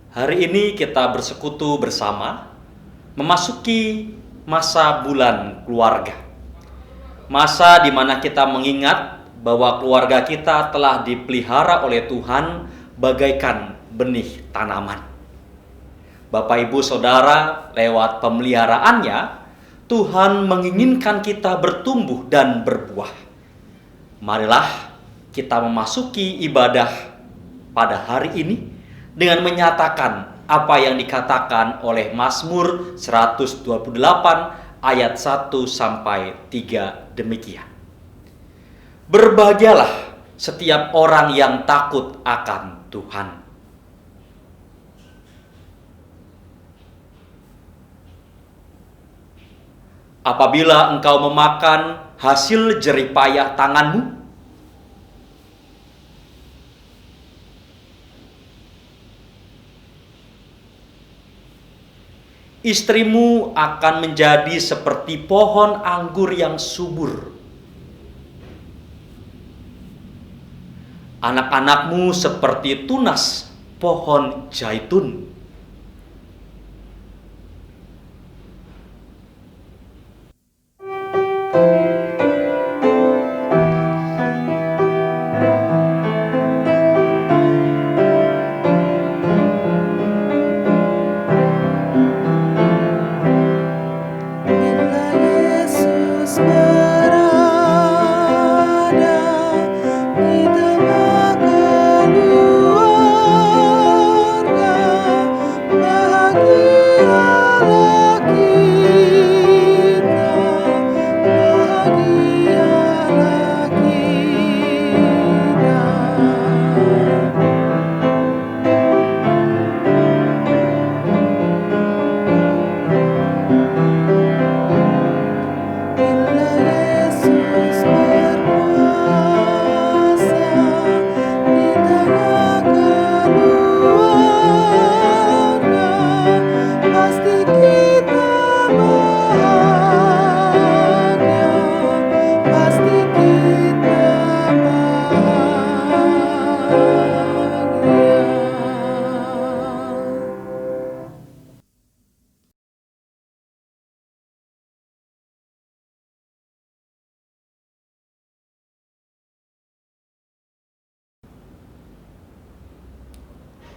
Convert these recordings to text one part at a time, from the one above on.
Hari ini kita bersekutu bersama memasuki masa bulan keluarga. Masa di mana kita mengingat bahwa keluarga kita telah dipelihara oleh Tuhan bagaikan benih tanaman. Bapak Ibu Saudara, lewat pemeliharaannya, Tuhan menginginkan kita bertumbuh dan berbuah. Marilah kita memasuki ibadah pada hari ini dengan menyatakan apa yang dikatakan oleh Mazmur 128 ayat 1 sampai 3 demikian. Berbahagialah setiap orang yang takut akan Tuhan. Apabila engkau memakan hasil jerih payah tanganmu, istrimu akan menjadi seperti pohon anggur yang subur. Anak-anakmu seperti tunas pohon zaitun.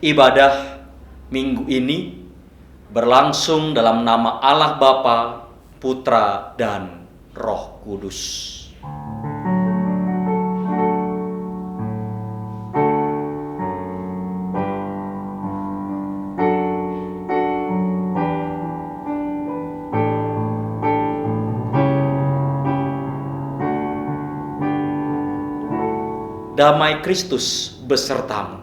Ibadah minggu ini berlangsung dalam nama Allah Bapa, Putra, dan Roh Kudus. Damai Kristus besertamu.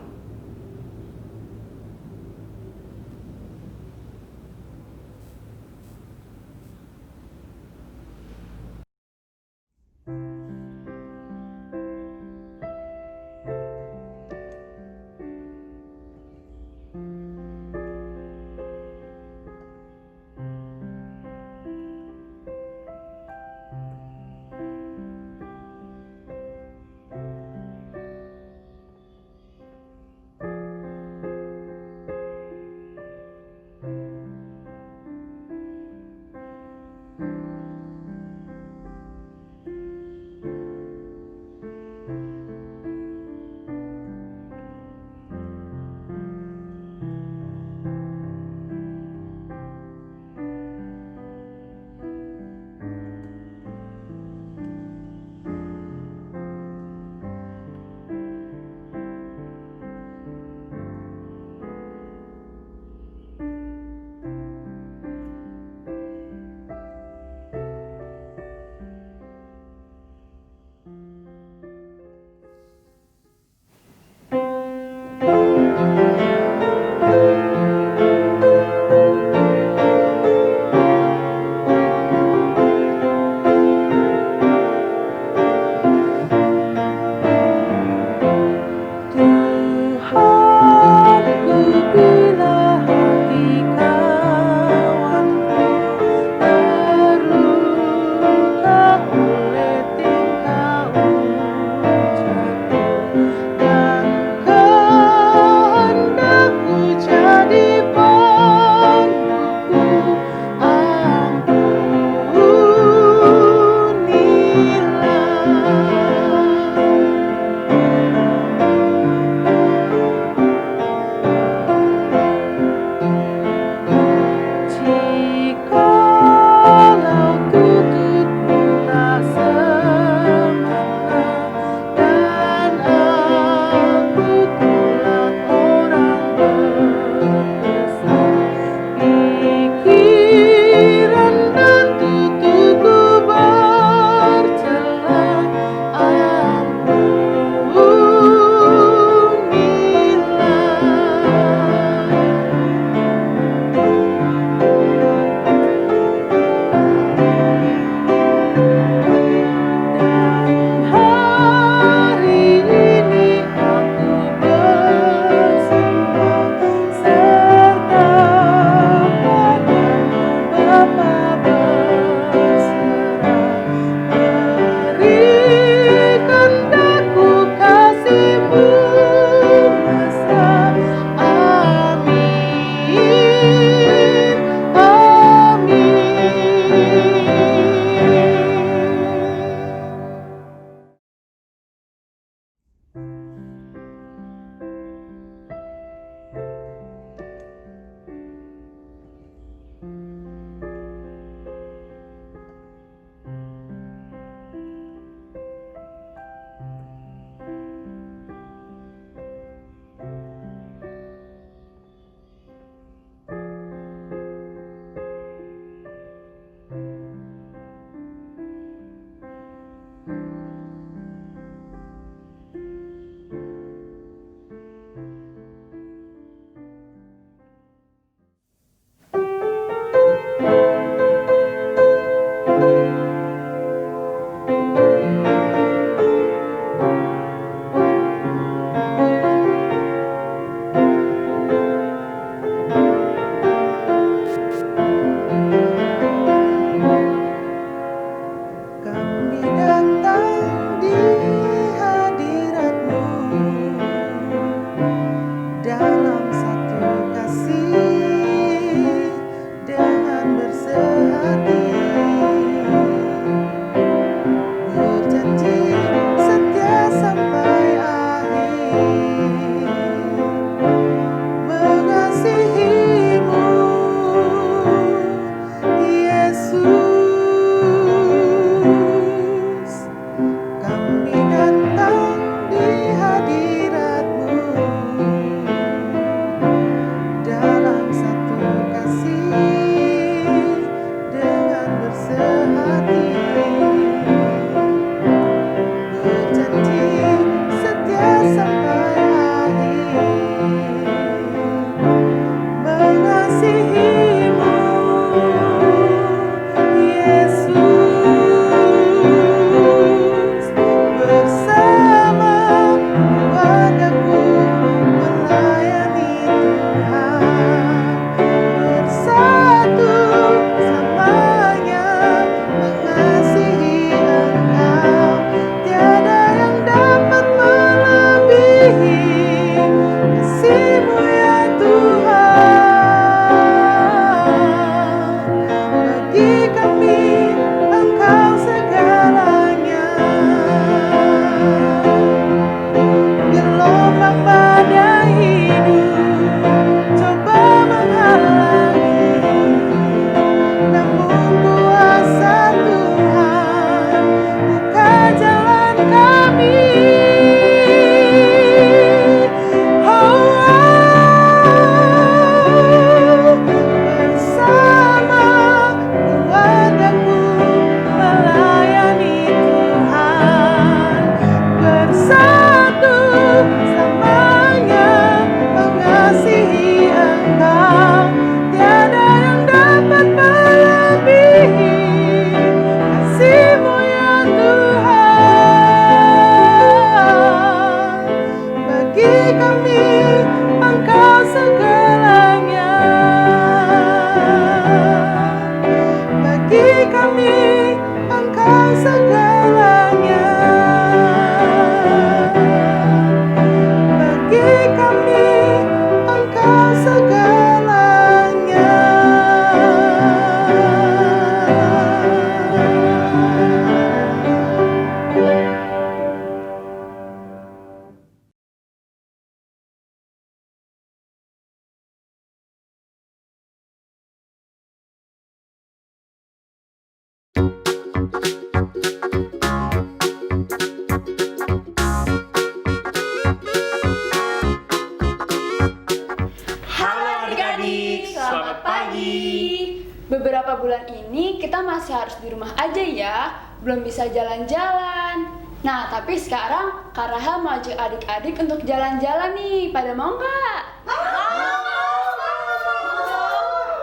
beberapa bulan ini kita masih harus di rumah aja ya, belum bisa jalan-jalan. Nah, tapi sekarang Kak Rahel mau ajak adik-adik untuk jalan-jalan nih. Pada mau nggak?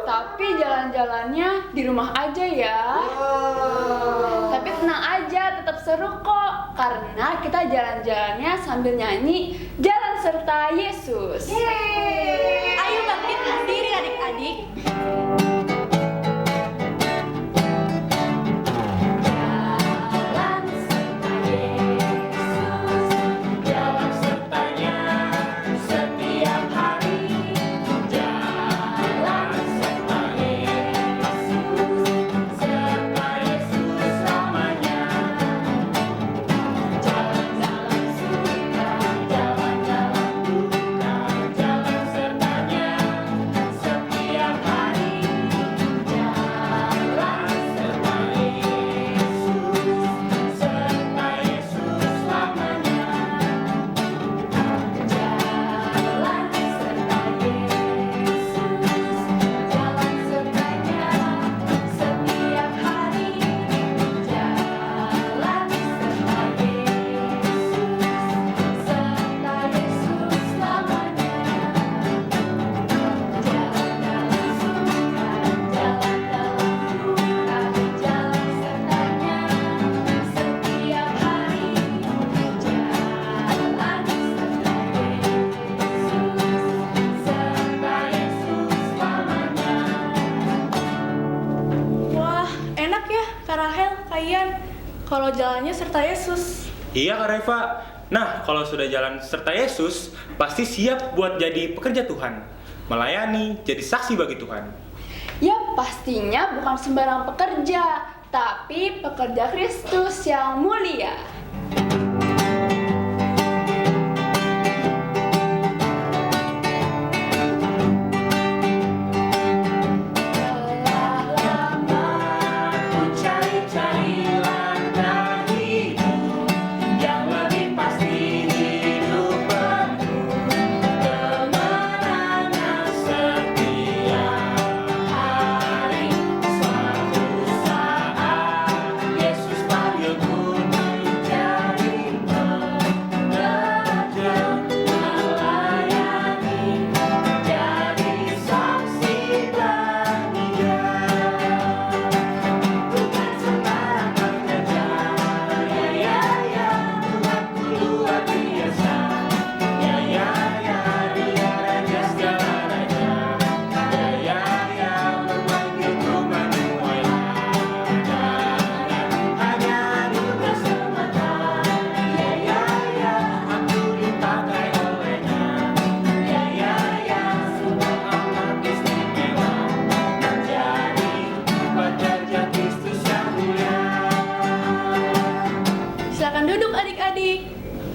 Tapi jalan-jalannya di rumah aja ya. Tapi tenang aja, tetap seru kok. Karena kita jalan-jalannya sambil nyanyi Jalan Serta Yesus. Ayo bangkitkan diri adik-adik. Kalau jalannya serta Yesus. Iya Kak Reva. Nah, kalau sudah jalan serta Yesus, pasti siap buat jadi pekerja Tuhan, melayani, jadi saksi bagi Tuhan. Ya, pastinya bukan sembarang pekerja, tapi pekerja Kristus yang mulia.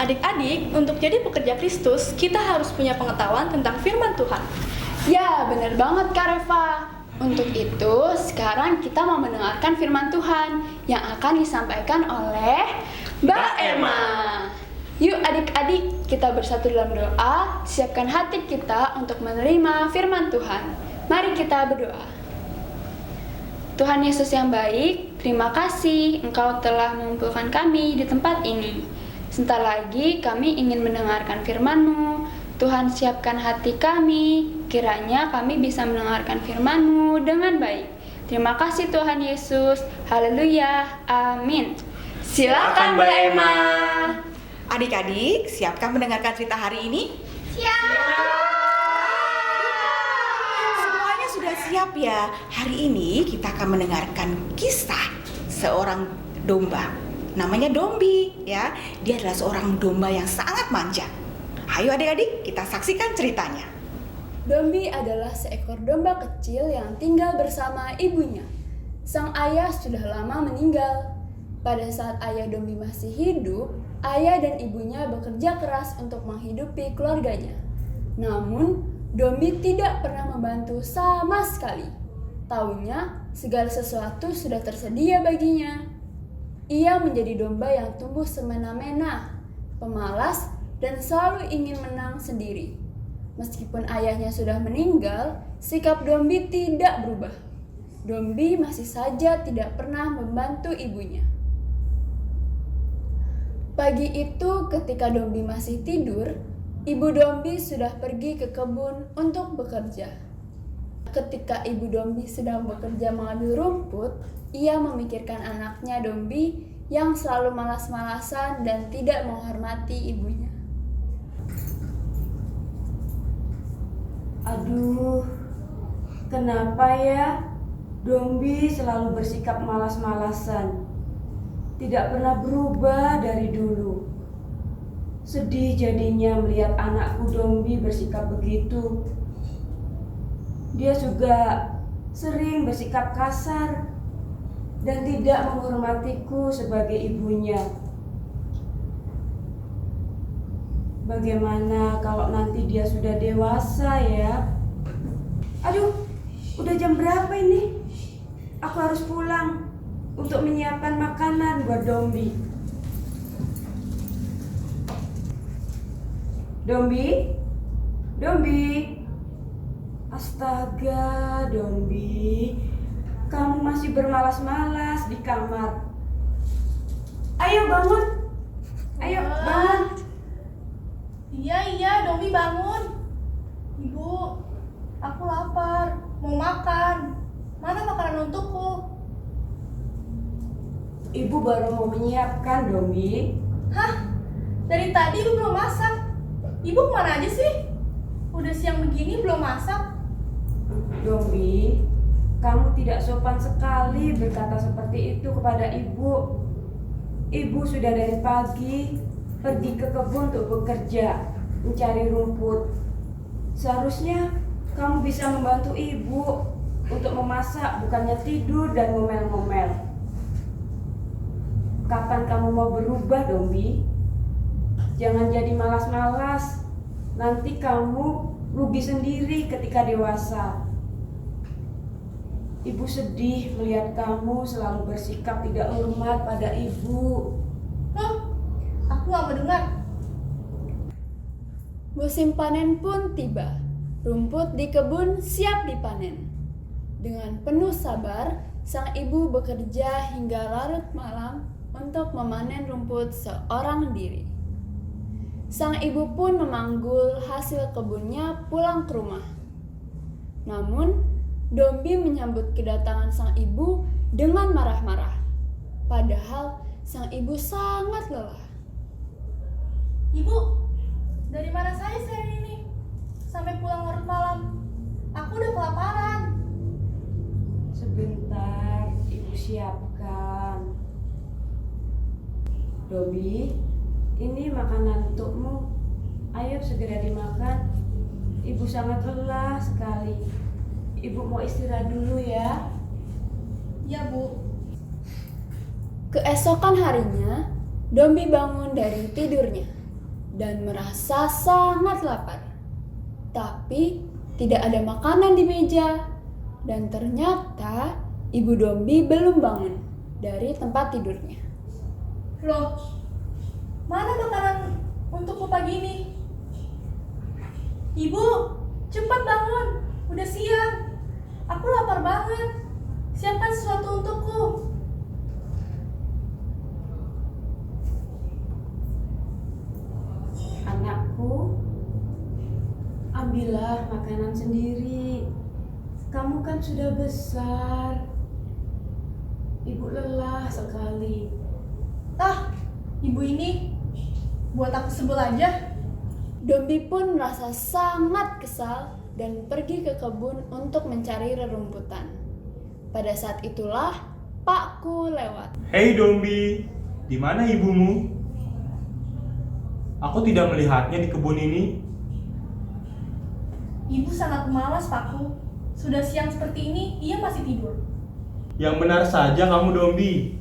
Adik-adik, untuk jadi pekerja Kristus, kita harus punya pengetahuan tentang firman Tuhan. Ya, benar banget Kak Reva. Untuk itu, sekarang kita mau mendengarkan firman Tuhan yang akan disampaikan oleh Mbak Emma. Yuk adik-adik, kita bersatu dalam doa, siapkan hati kita untuk menerima firman Tuhan. Mari kita berdoa. Tuhan Yesus yang baik, terima kasih Engkau telah mengumpulkan kami di tempat ini. Sebentar lagi kami ingin mendengarkan firman-Mu. Tuhan siapkan hati kami, kiranya kami bisa mendengarkan firman-Mu dengan baik. Terima kasih Tuhan Yesus. Haleluya. Amin. Silakan Mbak Emma. Adik-adik, siapkah mendengarkan cerita hari ini? Siap. Semuanya sudah siap ya. Hari ini kita akan mendengarkan kisah seorang domba. Namanya Dombi ya. Dia adalah seorang domba yang sangat manja. Ayo adik-adik, kita saksikan ceritanya. Dombi adalah seekor domba kecil yang tinggal bersama ibunya. Sang ayah sudah lama meninggal. Pada saat ayah Dombi masih hidup, ayah dan ibunya bekerja keras untuk menghidupi keluarganya. Namun, Dombi tidak pernah membantu sama sekali. Taunya, segala sesuatu sudah tersedia baginya. Ia menjadi domba yang tumbuh semena-mena, pemalas, dan selalu ingin menang sendiri. Meskipun ayahnya sudah meninggal, sikap Dombi tidak berubah. Dombi masih saja tidak pernah membantu ibunya. Pagi itu ketika Dombi masih tidur, ibu Dombi sudah pergi ke kebun untuk bekerja. Ketika ibu Dombi sedang bekerja mengambil rumput, ia memikirkan anaknya Dombi yang selalu malas-malasan dan tidak menghormati ibunya. Aduh, kenapa ya Dombi selalu bersikap malas-malasan? Tidak pernah berubah dari dulu. Sedih jadinya melihat anakku Dombi bersikap begitu. Dia juga sering bersikap kasar dan tidak menghormatiku sebagai ibunya. Bagaimana kalau nanti dia sudah dewasa ya? Aduh, udah jam berapa ini? Aku harus pulang untuk menyiapkan makanan buat Dombi. Dombi? Dombi? Astaga, Dombi. Kamu masih bermalas-malas di kamar. Ayo bangun. Ayo bangun. Iya, Dombi bangun. Ibu, aku lapar, mau makan. Mana makanan untukku? Ibu baru mau menyiapkan, Dombi. Hah? Dari tadi ibu belum masak. Ibu kemana aja sih? Udah siang begini belum masak. Dombi, kamu tidak sopan sekali berkata seperti itu kepada ibu. Ibu sudah dari pagi pergi ke kebun untuk bekerja, mencari rumput. Seharusnya kamu bisa membantu ibu untuk memasak, bukannya tidur dan ngomel-ngomel. Kapan kamu mau berubah, Dombi? Jangan jadi malas-malas. Nanti kamu rugi sendiri ketika dewasa. Ibu sedih melihat kamu selalu bersikap tidak hormat pada ibu. Aku gak mau dengar. Musim panen pun tiba. Rumput di kebun siap dipanen. Dengan penuh sabar, sang ibu bekerja hingga larut malam untuk memanen rumput seorang diri. Sang ibu pun memanggul hasil kebunnya pulang ke rumah. Namun, Dombi menyambut kedatangan sang ibu dengan marah-marah. Padahal sang ibu sangat lelah. Ibu, dari mana saya ini? Sampai pulang larut malam. Aku udah kelaparan. Sebentar, ibu siapkan. Dombi, ini makanan untukmu. Ayo segera dimakan. Ibu sangat lelah sekali. Ibu mau istirahat dulu ya. Ya, Bu. Keesokan harinya, Dombi bangun dari tidurnya dan merasa sangat lapar. Tapi tidak ada makanan di meja. Dan ternyata ibu Dombi belum bangun dari tempat tidurnya. Loh, mana makanan untukku pagi ini? Ibu, cepat bangun. Udah siang. Aku lapar banget. Siapkan sesuatu untukku. Anakku, ambillah makanan sendiri. Kamu kan sudah besar. Ibu lelah sekali. Ibu ini buat aku sebel aja. Dombi pun merasa sangat kesal dan pergi ke kebun untuk mencari rerumputan. Pada saat itulah Pakku lewat. Hei Dombi, di mana ibumu? Aku tidak melihatnya di kebun ini. Ibu sangat malas, Pakku. Sudah siang seperti ini, ia masih tidur. Yang benar saja kamu Dombi.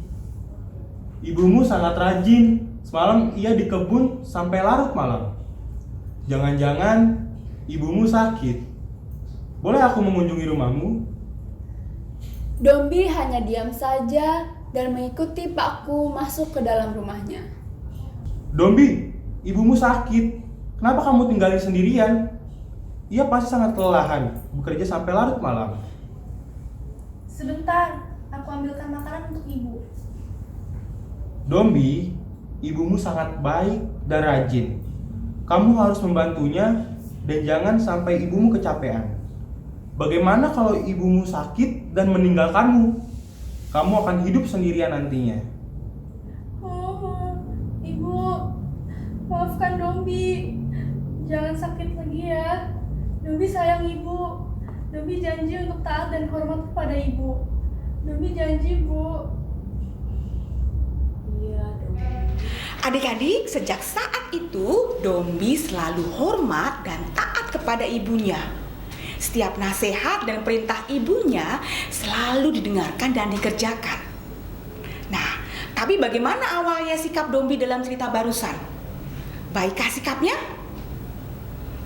Ibumu sangat rajin. Semalam ia di kebun sampai larut malam. Jangan-jangan ibumu sakit. Boleh aku mengunjungi rumahmu? Dombi hanya diam saja dan mengikuti Pakku masuk ke dalam rumahnya. Dombi, ibumu sakit. Kenapa kamu tinggalin sendirian? Ia pasti sangat kelelahan, bekerja sampai larut malam. Sebentar, aku ambilkan makanan untuk ibu. Dombi, ibumu sangat baik dan rajin. Kamu harus membantunya dan jangan sampai ibumu kecapean. Bagaimana kalau ibumu sakit dan meninggalkanmu? Kamu akan hidup sendirian nantinya. Oh, ibu, maafkan Dombi. Jangan sakit lagi ya. Dombi sayang ibu. Dombi janji untuk taat dan hormat kepada ibu. Dombi janji, Bu. Iya, Dombi. Adik-adik, sejak saat itu Dombi selalu hormat dan taat kepada ibunya. Setiap nasihat dan perintah ibunya selalu didengarkan dan dikerjakan. Nah, tapi bagaimana awalnya sikap Dombi dalam cerita barusan? Baikkah sikapnya?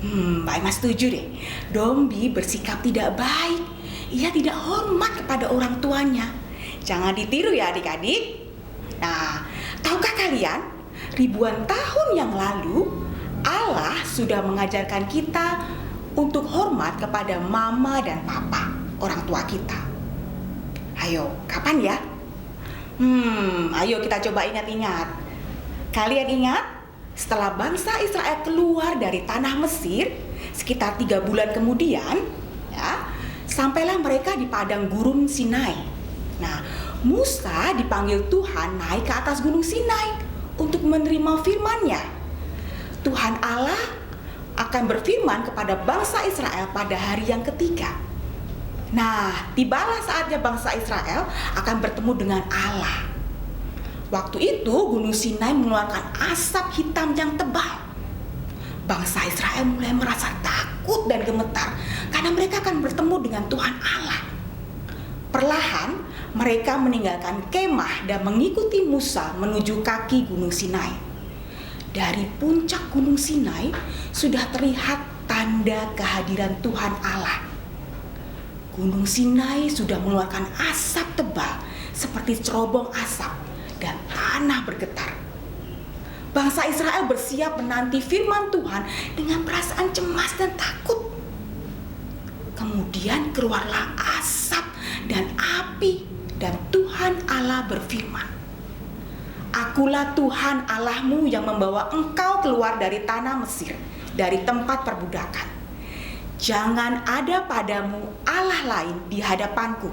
Mbak Emma setuju deh. Dombi bersikap tidak baik. Ia tidak hormat kepada orang tuanya. Jangan ditiru ya adik-adik. Nah, tahukah kalian, ribuan tahun yang lalu Allah sudah mengajarkan kita untuk hormat kepada mama dan papa, orang tua kita. Ayo, kapan ya? Ayo kita coba ingat-ingat. Kalian ingat? Setelah bangsa Israel keluar dari tanah Mesir, sekitar 3 bulan kemudian, ya, sampailah mereka di padang gurun Sinai. Nah, Musa dipanggil Tuhan naik ke atas gunung Sinai untuk menerima firman-Nya. Tuhan Allah akan berfirman kepada bangsa Israel pada hari yang ketiga. Nah, tibalah saatnya bangsa Israel akan bertemu dengan Allah. Waktu itu gunung Sinai mengeluarkan asap hitam yang tebal. Bangsa Israel mulai merasa takut dan gemetar karena mereka akan bertemu dengan Tuhan Allah. Perlahan mereka meninggalkan kemah dan mengikuti Musa menuju kaki gunung Sinai. Dari puncak gunung Sinai sudah terlihat tanda kehadiran Tuhan Allah. Gunung Sinai sudah mengeluarkan asap tebal seperti cerobong asap dan tanah bergetar. Bangsa Israel bersiap menanti firman Tuhan dengan perasaan cemas dan takut. Kemudian keluarlah asap dan api dan Tuhan Allah berfirman, "Akulah Tuhan Allahmu yang membawa engkau keluar dari tanah Mesir, dari tempat perbudakan. Jangan ada padamu Allah lain di hadapanku.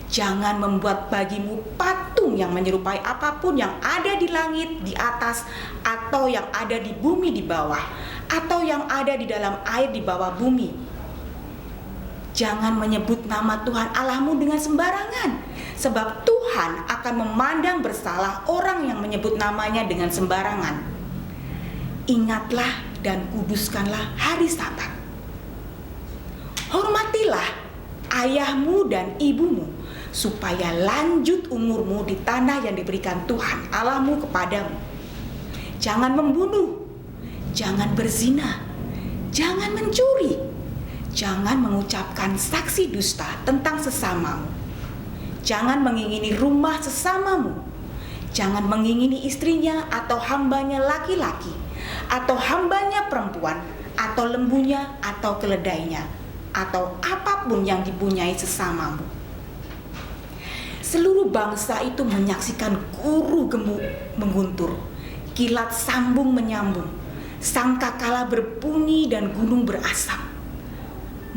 Jangan membuat bagimu patung yang menyerupai apapun yang ada di langit di atas, atau yang ada di bumi di bawah, atau yang ada di dalam air di bawah bumi. Jangan menyebut nama Tuhan Allahmu dengan sembarangan, sebab Tuhan akan memandang bersalah orang yang menyebut namanya dengan sembarangan. Ingatlah dan kuduskanlah hari Sabat. Hormatilah ayahmu dan ibumu, supaya lanjut umurmu di tanah yang diberikan Tuhan Allahmu kepadamu. Jangan membunuh, jangan berzina, jangan mencuri, jangan mengucapkan saksi dusta tentang sesamamu, jangan mengingini rumah sesamamu, jangan mengingini istrinya atau hambanya laki-laki, atau hambanya perempuan, atau lembunya atau keledainya, atau apapun yang dipunyai sesamamu." Seluruh bangsa itu menyaksikan guru gemuk mengguntur, kilat sambung menyambung, sangkakala berbunyi dan gunung berasap.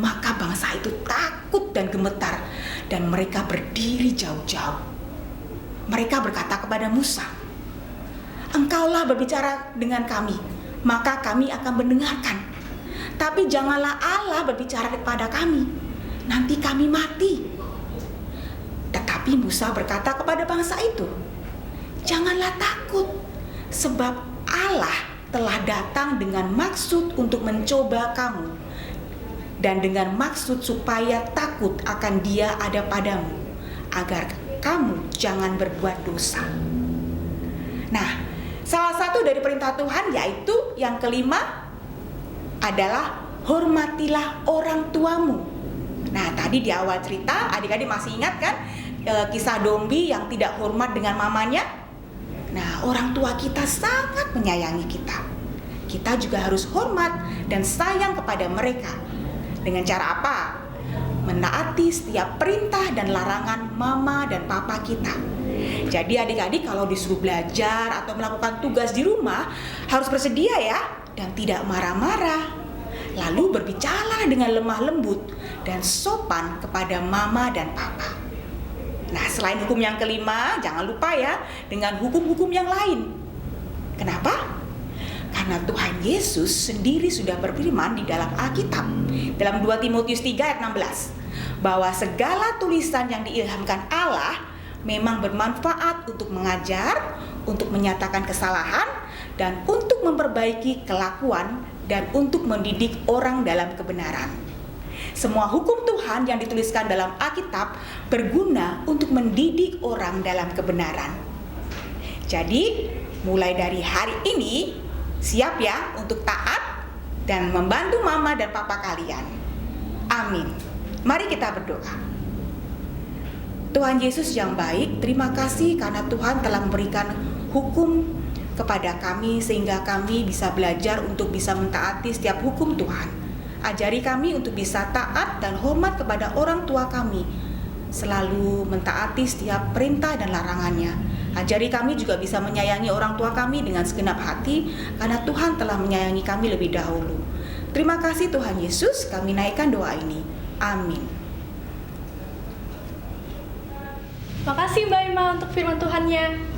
Maka bangsa itu takut dan gemetar dan mereka berdiri jauh-jauh. Mereka berkata kepada Musa, "Engkaulah berbicara dengan kami, maka kami akan mendengarkan. Tapi janganlah Allah berbicara kepada kami, nanti kami mati." Tetapi Musa berkata kepada bangsa itu, "Janganlah takut, sebab Allah telah datang dengan maksud untuk mencoba kamu, dan dengan maksud supaya takut akan Dia ada padamu, agar kamu jangan berbuat dosa." Nah, salah satu dari perintah Tuhan yaitu yang kelima adalah hormatilah orang tuamu. Nah, tadi di awal cerita adik-adik masih ingat kan kisah Dombi yang tidak hormat dengan mamanya? Nah, orang tua kita sangat menyayangi kita. Kita juga harus hormat dan sayang kepada mereka. Dengan cara apa? menaati setiap perintah dan larangan mama dan papa kita. Jadi adik-adik kalau disuruh belajar atau melakukan tugas di rumah harus bersedia ya, dan tidak marah-marah. Lalu berbicara dengan lemah lembut dan sopan kepada mama dan papa. Nah, selain hukum yang kelima, jangan lupa ya dengan hukum-hukum yang lain. Kenapa? Karena Tuhan Yesus sendiri sudah berfirman di dalam Alkitab, dalam 2 Timotius 3 ayat 16, bahwa segala tulisan yang diilhamkan Allah memang bermanfaat untuk mengajar, untuk menyatakan kesalahan, dan untuk memperbaiki kelakuan, dan untuk mendidik orang dalam kebenaran. Semua hukum Tuhan yang dituliskan dalam Alkitab berguna untuk mendidik orang dalam kebenaran. Jadi, mulai dari hari ini, siap ya untuk taat dan membantu mama dan papa kalian. Amin. Mari kita berdoa. Tuhan Yesus yang baik, terima kasih karena Tuhan telah memberikan hukum kepada kami sehingga kami bisa belajar untuk bisa mentaati setiap hukum Tuhan. Ajari kami untuk bisa taat dan hormat kepada orang tua kami, selalu mentaati setiap perintah dan larangannya. Ajari kami juga bisa menyayangi orang tua kami dengan segenap hati, karena Tuhan telah menyayangi kami lebih dahulu. Terima kasih Tuhan Yesus, kami naikkan doa ini. Amin. Makasih Mbak Emma untuk firman Tuhannya.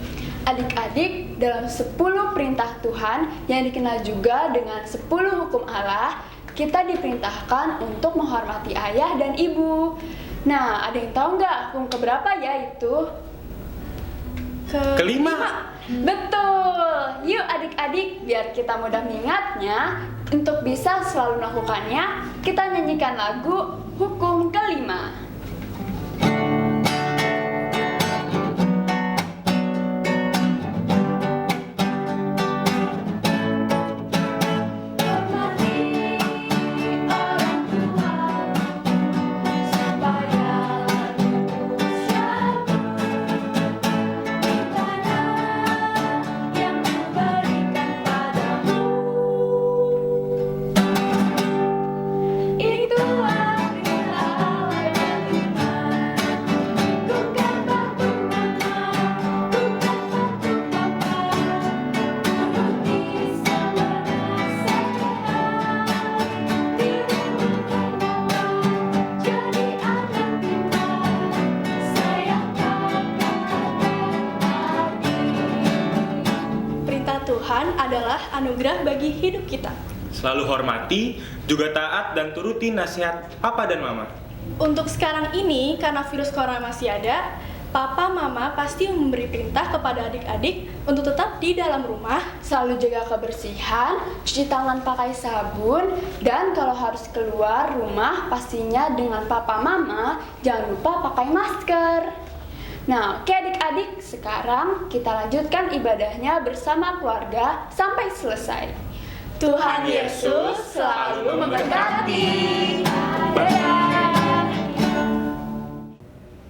Adik-adik, dalam 10 perintah Tuhan yang dikenal juga dengan 10 hukum Allah, kita diperintahkan untuk menghormati ayah dan ibu. Nah, ada yang tahu nggak hukum keberapa ya itu? Kelima. Betul. Yuk adik-adik, biar kita mudah mengingatnya, untuk bisa selalu melakukannya, kita nyanyikan lagu Hukum Kelima. Tuhan adalah anugerah bagi hidup kita. Selalu hormati, juga taat dan turuti nasihat papa dan mama. Untuk sekarang ini, karena virus corona masih ada, papa mama pasti memberi perintah kepada adik-adik untuk tetap di dalam rumah, selalu jaga kebersihan, cuci tangan pakai sabun, dan kalau harus keluar rumah pastinya dengan papa mama jangan lupa pakai masker. Nah, oke adik-adik, sekarang kita lanjutkan ibadahnya bersama keluarga sampai selesai. Tuhan Yesus selalu memberkati. Dadah.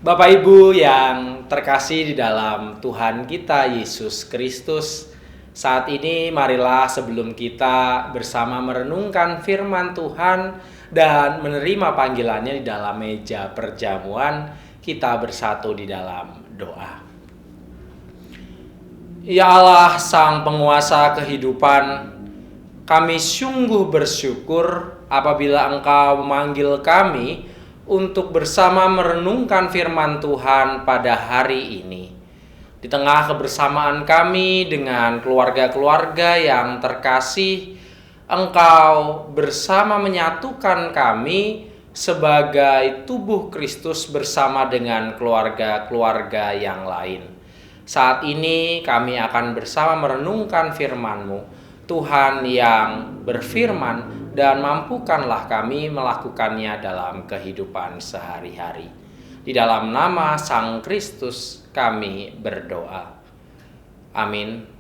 Bapak Ibu yang terkasih di dalam Tuhan kita Yesus Kristus, saat ini marilah sebelum kita bersama merenungkan firman Tuhan dan menerima panggilannya di dalam meja perjamuan, kita bersatu di dalam doa. Ya Allah, Sang Penguasa kehidupan, kami sungguh bersyukur apabila Engkau memanggil kami untuk bersama merenungkan firman Tuhan pada hari ini. Di tengah kebersamaan kami dengan keluarga-keluarga yang terkasih, Engkau bersama menyatukan kami sebagai tubuh Kristus bersama dengan keluarga-keluarga yang lain. Saat ini kami akan bersama merenungkan firman-Mu, Tuhan yang berfirman, dan mampukanlah kami melakukannya dalam kehidupan sehari-hari. Di dalam nama Sang Kristus kami berdoa. Amin.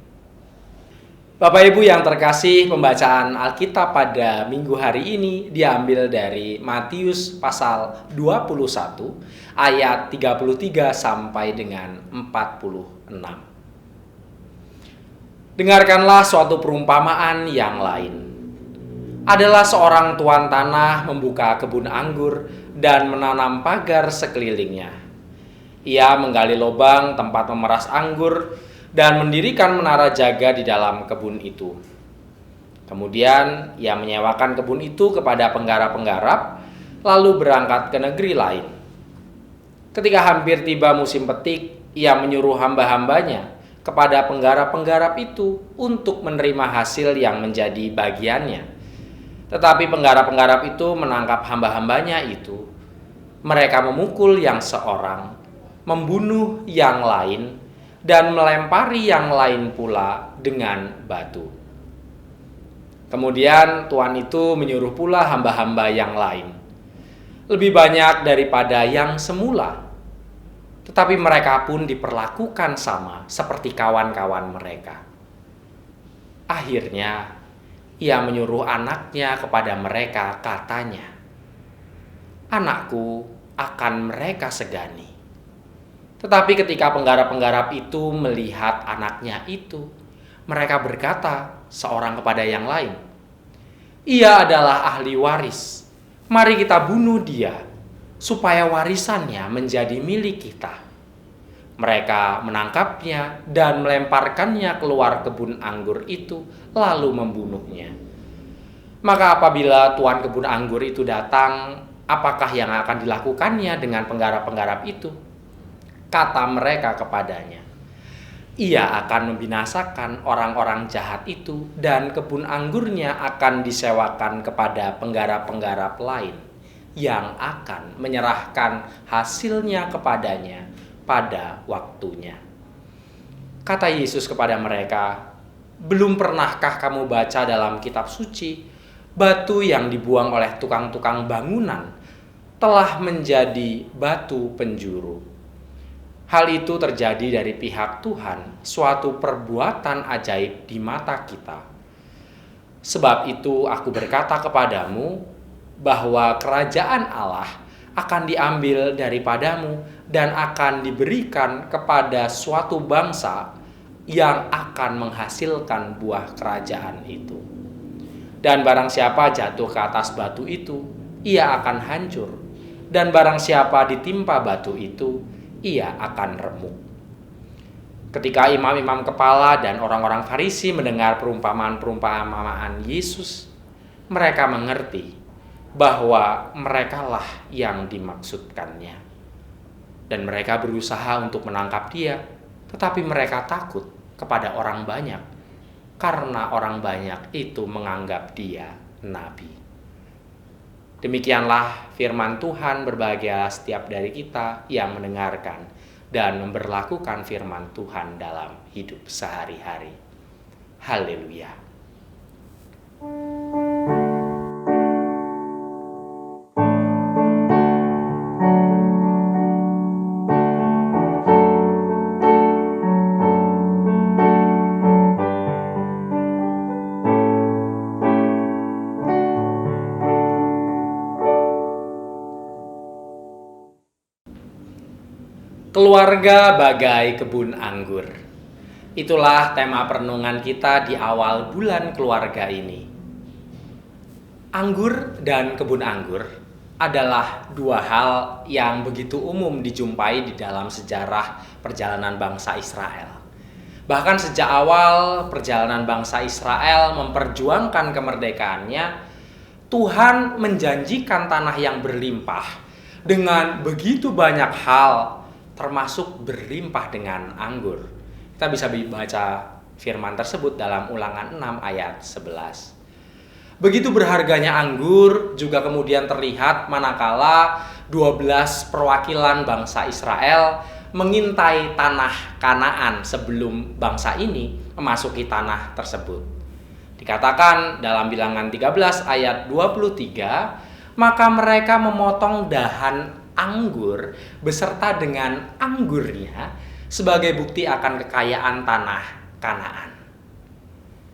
Bapak Ibu yang terkasih, pembacaan Alkitab pada minggu hari ini diambil dari Matius pasal 21 ayat 33 sampai dengan 46. Dengarkanlah suatu perumpamaan yang lain. adalah seorang tuan tanah membuka kebun anggur dan menanam pagar sekelilingnya. Ia menggali lubang tempat memeras anggur dan mendirikan menara jaga di dalam kebun itu. Kemudian ia menyewakan kebun itu kepada penggarap-penggarap, lalu berangkat ke negeri lain. Ketika hampir tiba musim petik, ia menyuruh hamba-hambanya kepada penggarap-penggarap itu untuk menerima hasil yang menjadi bagiannya. Tetapi penggarap-penggarap itu menangkap hamba-hambanya itu. Mereka memukul yang seorang, membunuh yang lain, dan melempari yang lain pula dengan batu. Kemudian tuan itu menyuruh pula hamba-hamba yang lain, lebih banyak daripada yang semula. Tetapi mereka pun diperlakukan sama seperti kawan-kawan mereka. Akhirnya, ia menyuruh anaknya kepada mereka, katanya, "Anakku akan mereka segani." Tetapi ketika penggarap-penggarap itu melihat anaknya itu, mereka berkata seorang kepada yang lain, "Ia adalah ahli waris. Mari kita bunuh dia, supaya warisannya menjadi milik kita." Mereka menangkapnya dan melemparkannya keluar kebun anggur itu, lalu membunuhnya. Maka apabila tuan kebun anggur itu datang, apakah yang akan dilakukannya dengan penggarap-penggarap itu? Kata mereka kepadanya, "Ia akan membinasakan orang-orang jahat itu, dan kebun anggurnya akan disewakan kepada penggarap-penggarap lain yang akan menyerahkan hasilnya kepadanya pada waktunya." Kata Yesus kepada mereka, "Belum pernahkah kamu baca dalam kitab suci, batu yang dibuang oleh tukang-tukang bangunan telah menjadi batu penjuru? Hal itu terjadi dari pihak Tuhan, suatu perbuatan ajaib di mata kita. Sebab itu aku berkata kepadamu bahwa kerajaan Allah akan diambil daripadamu dan akan diberikan kepada suatu bangsa yang akan menghasilkan buah kerajaan itu. Dan barang siapa jatuh ke atas batu itu, ia akan hancur. Dan barang siapa ditimpa batu itu, ia akan remuk." Ketika imam-imam kepala dan orang-orang Farisi mendengar perumpamaan-perumpamaan Yesus, mereka mengerti bahwa merekalah yang dimaksudkannya. Dan mereka berusaha untuk menangkap dia, tetapi mereka takut kepada orang banyak, karena orang banyak itu menganggap dia nabi. Demikianlah firman Tuhan. Berbahagia setiap dari kita yang mendengarkan dan memberlakukan firman Tuhan dalam hidup sehari-hari. Haleluya. Keluarga bagai kebun anggur. Itulah tema perenungan kita di awal bulan keluarga ini. Anggur dan kebun anggur adalah dua hal yang begitu umum dijumpai di dalam sejarah perjalanan bangsa Israel. Bahkan sejak awal perjalanan bangsa Israel memperjuangkan kemerdekaannya, Tuhan menjanjikan tanah yang berlimpah dengan begitu banyak hal, termasuk berlimpah dengan anggur. Kita bisa baca firman tersebut dalam Ulangan 6 ayat 11. Begitu berharganya anggur juga kemudian terlihat manakala 12 perwakilan bangsa Israel mengintai tanah Kanaan sebelum bangsa ini memasuki tanah tersebut. Dikatakan dalam Bilangan 13 ayat 23, maka mereka memotong dahan anggur beserta dengan anggurnya sebagai bukti akan kekayaan tanah Kanaan.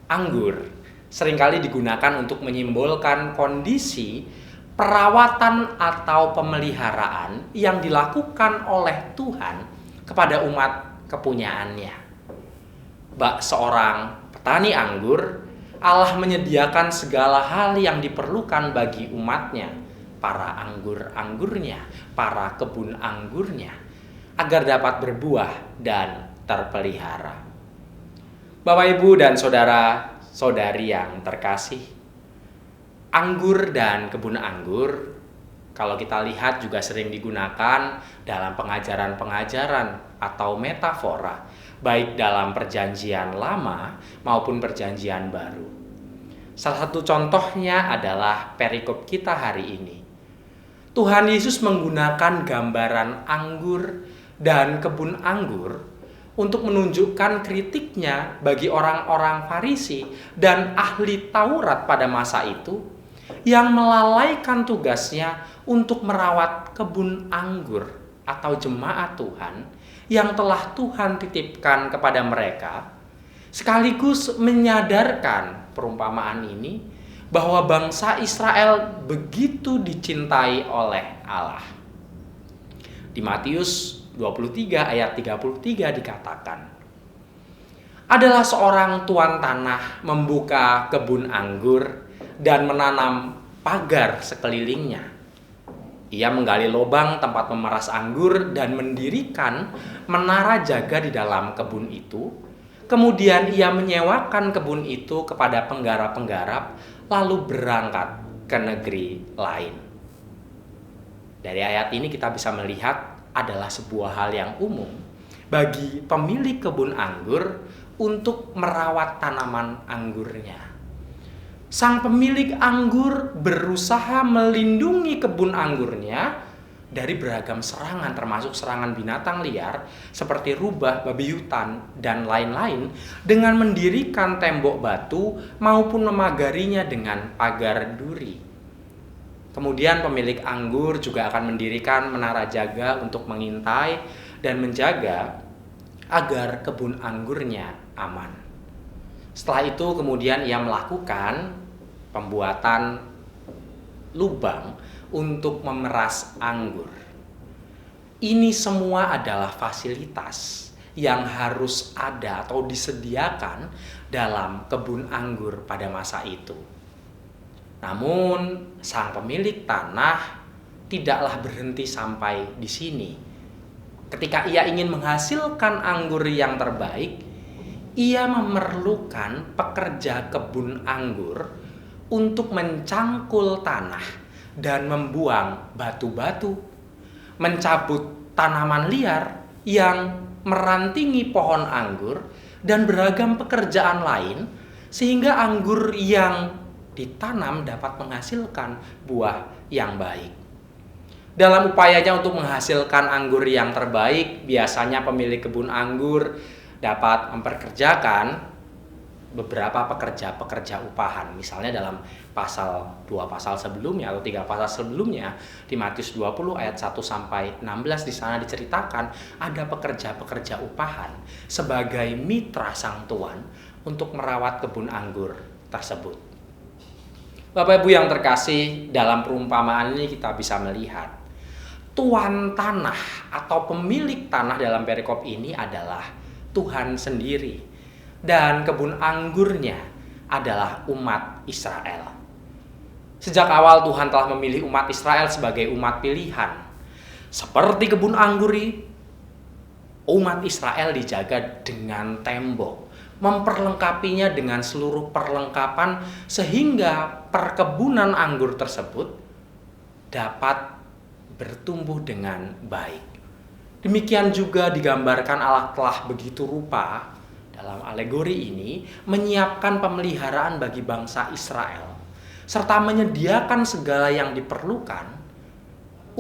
Anggur seringkali digunakan untuk menyimbolkan kondisi perawatan atau pemeliharaan yang dilakukan oleh Tuhan kepada umat kepunyaannya. Seorang petani anggur Allah menyediakan segala hal yang diperlukan bagi umatnya, para anggur-anggurnya, para kebun anggurnya, agar dapat berbuah dan terpelihara. Bapak, Ibu, dan saudara-saudari yang terkasih, anggur dan kebun anggur, kalau kita lihat juga sering digunakan dalam pengajaran-pengajaran atau metafora, baik dalam perjanjian lama maupun perjanjian baru. Salah satu contohnya adalah perikop kita hari ini. Tuhan Yesus menggunakan gambaran anggur dan kebun anggur untuk menunjukkan kritiknya bagi orang-orang Farisi dan ahli Taurat pada masa itu yang melalaikan tugasnya untuk merawat kebun anggur atau jemaat Tuhan yang telah Tuhan titipkan kepada mereka, sekaligus menyadarkan perumpamaan ini bahwa bangsa Israel begitu dicintai oleh Allah. Di Matius 23 ayat 33 dikatakan, adalah seorang tuan tanah membuka kebun anggur dan menanam pagar sekelilingnya. Ia menggali lubang tempat memeras anggur dan mendirikan menara jaga di dalam kebun itu. Kemudian ia menyewakan kebun itu kepada penggarap-penggarap, lalu berangkat ke negeri lain. Dari ayat ini kita bisa melihat adalah sebuah hal yang umum bagi pemilik kebun anggur untuk merawat tanaman anggurnya. Sang pemilik anggur berusaha melindungi kebun anggurnya dari beragam serangan, termasuk serangan binatang liar seperti rubah, babi hutan, dan lain-lain, dengan mendirikan tembok batu maupun memagarinya dengan pagar duri. Kemudian pemilik anggur juga akan mendirikan menara jaga untuk mengintai dan menjaga agar kebun anggurnya aman. Setelah itu kemudian ia melakukan pembuatan lubang untuk memeras anggur. Ini semua adalah fasilitas yang harus ada atau disediakan dalam kebun anggur pada masa itu. Namun sang pemilik tanah tidaklah berhenti sampai di sini. Ketika ia ingin menghasilkan anggur yang terbaik, ia memerlukan pekerja kebun anggur untuk mencangkul tanah dan membuang batu-batu, mencabut tanaman liar yang merantingi pohon anggur, dan beragam pekerjaan lain sehingga anggur yang ditanam dapat menghasilkan buah yang baik. Dalam upayanya untuk menghasilkan anggur yang terbaik, biasanya pemilik kebun anggur dapat memperkerjakan beberapa pekerja-pekerja upahan. Misalnya dalam pasal 2 pasal sebelumnya atau 3 pasal sebelumnya di Matius 20 ayat 1 sampai 16 di sana diceritakan ada pekerja-pekerja upahan sebagai mitra sang tuan untuk merawat kebun anggur tersebut. Bapak Ibu yang terkasih, dalam perumpamaan ini kita bisa melihat tuan tanah atau pemilik tanah dalam perikop ini adalah Tuhan sendiri, dan kebun anggurnya adalah umat Israel. Sejak awal Tuhan telah memilih umat Israel sebagai umat pilihan. Seperti kebun anggur, umat Israel dijaga dengan tembok, memperlengkapinya dengan seluruh perlengkapan sehingga perkebunan anggur tersebut dapat bertumbuh dengan baik. Demikian juga digambarkan Allah telah begitu rupa dalam alegori ini menyiapkan pemeliharaan bagi bangsa Israel serta menyediakan segala yang diperlukan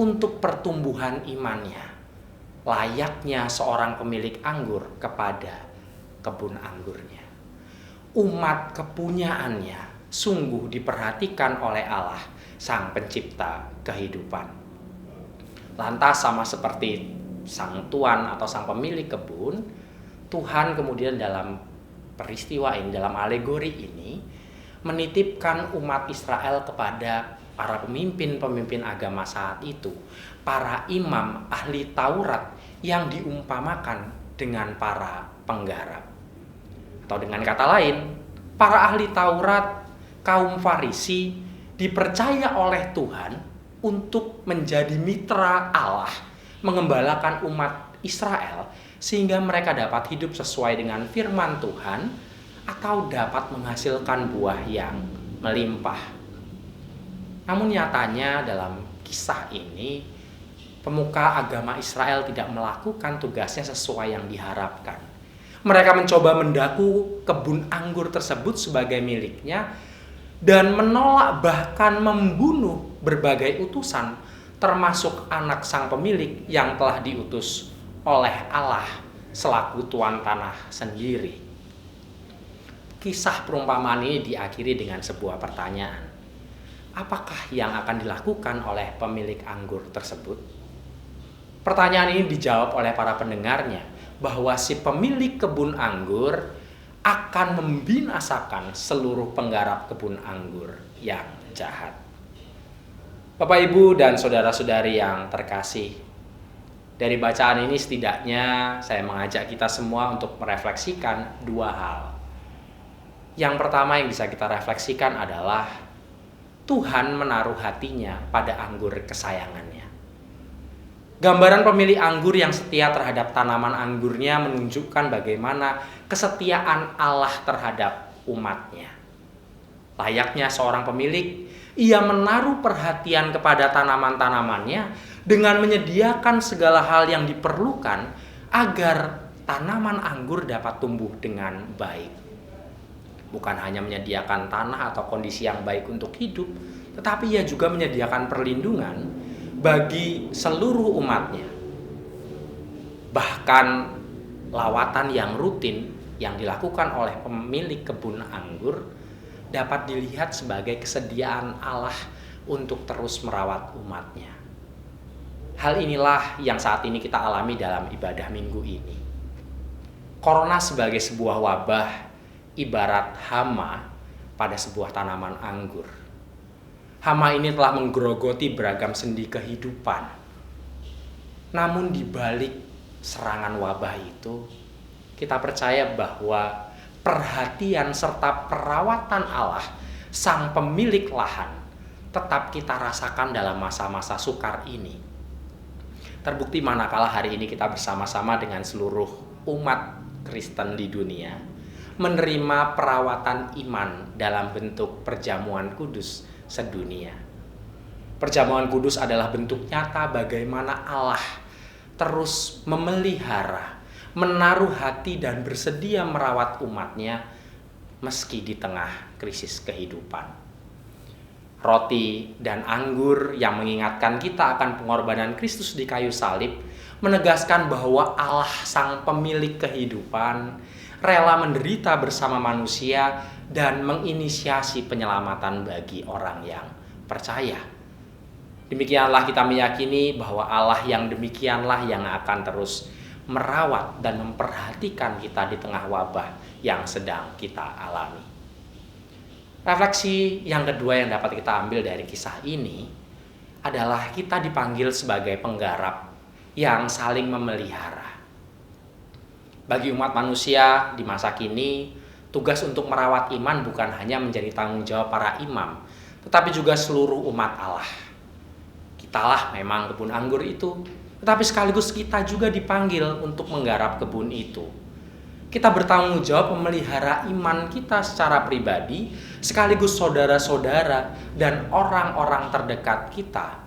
untuk pertumbuhan imannya, layaknya seorang pemilik anggur kepada kebun anggurnya. Umat kepunyaannya sungguh diperhatikan oleh Allah, Sang Pencipta kehidupan. Lantas sama seperti sang tuan atau sang pemilik kebun, Tuhan kemudian dalam peristiwa ini, dalam alegori ini, menitipkan umat Israel kepada para pemimpin-pemimpin agama saat itu, para imam ahli Taurat yang diumpamakan dengan para penggarap. Atau dengan kata lain, para ahli Taurat, kaum Farisi dipercaya oleh Tuhan untuk menjadi mitra Allah, mengembalakan umat Israel sehingga mereka dapat hidup sesuai dengan firman Tuhan atau dapat menghasilkan buah yang melimpah. Namun nyatanya dalam kisah ini pemuka agama Israel tidak melakukan tugasnya sesuai yang diharapkan. Mereka mencoba mendaku kebun anggur tersebut sebagai miliknya dan menolak bahkan membunuh berbagai utusan, termasuk anak sang pemilik yang telah diutus oleh Allah selaku tuan tanah sendiri. Kisah perumpamaan ini diakhiri dengan sebuah pertanyaan. Apakah yang akan dilakukan oleh pemilik anggur tersebut? Pertanyaan ini dijawab oleh para pendengarnya bahwa si pemilik kebun anggur akan membinasakan seluruh penggarap kebun anggur yang jahat. Bapak, Ibu, dan saudara-saudari yang terkasih, dari bacaan ini setidaknya saya mengajak kita semua untuk merefleksikan dua hal. Yang pertama yang bisa kita refleksikan adalah Tuhan menaruh hatinya pada anggur kesayangannya. Gambaran pemilik anggur yang setia terhadap tanaman anggurnya menunjukkan bagaimana kesetiaan Allah terhadap umatnya. Layaknya seorang pemilik, ia menaruh perhatian kepada tanaman-tanamannya dengan menyediakan segala hal yang diperlukan agar tanaman anggur dapat tumbuh dengan baik. Bukan hanya menyediakan tanah atau kondisi yang baik untuk hidup, tetapi ia juga menyediakan perlindungan bagi seluruh umatnya. Bahkan lawatan yang rutin yang dilakukan oleh pemilik kebun anggur dapat dilihat sebagai kesediaan Allah untuk terus merawat umatnya. Hal inilah yang saat ini kita alami dalam ibadah minggu ini. Corona sebagai sebuah wabah ibarat hama pada sebuah tanaman anggur. Hama ini telah menggerogoti beragam sendi kehidupan. Namun di balik serangan wabah itu, kita percaya bahwa perhatian serta perawatan Allah, sang pemilik lahan, tetap kita rasakan dalam masa-masa sukar ini. Terbukti manakala hari ini kita bersama-sama dengan seluruh umat Kristen di dunia menerima perawatan iman dalam bentuk perjamuan kudus sedunia. Perjamuan kudus adalah bentuk nyata bagaimana Allah terus memelihara, menaruh hati dan bersedia merawat umatnya meski di tengah krisis kehidupan. Roti dan anggur yang mengingatkan kita akan pengorbanan Kristus di kayu salib menegaskan bahwa Allah sang pemilik kehidupan rela menderita bersama manusia dan menginisiasi penyelamatan bagi orang yang percaya. Demikianlah kita meyakini bahwa Allah yang demikianlah yang akan terus merawat dan memperhatikan kita di tengah wabah yang sedang kita alami. Refleksi yang kedua yang dapat kita ambil dari kisah ini adalah kita dipanggil sebagai penggarap yang saling memelihara. Bagi umat manusia di masa kini, tugas untuk merawat iman bukan hanya menjadi tanggung jawab para imam, tetapi juga seluruh umat Allah. Kitalah memang kebun anggur itu, tetapi sekaligus kita juga dipanggil untuk menggarap kebun itu. Kita bertanggung jawab memelihara iman kita secara pribadi, sekaligus saudara-saudara dan orang-orang terdekat kita,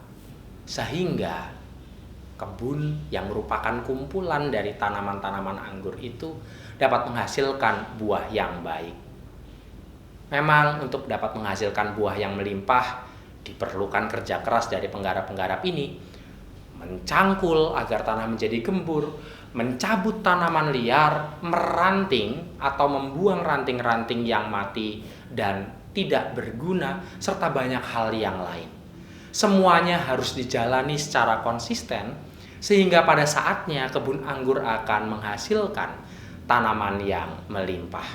sehingga kebun yang merupakan kumpulan dari tanaman-tanaman anggur itu dapat menghasilkan buah yang baik. Memang untuk dapat menghasilkan buah yang melimpah diperlukan kerja keras dari penggarap-penggarap ini, mencangkul agar tanah menjadi gembur, mencabut tanaman liar, meranting atau membuang ranting-ranting yang mati dan tidak berguna, serta banyak hal yang lain. Semuanya harus dijalani secara konsisten sehingga pada saatnya kebun anggur akan menghasilkan tanaman yang melimpah.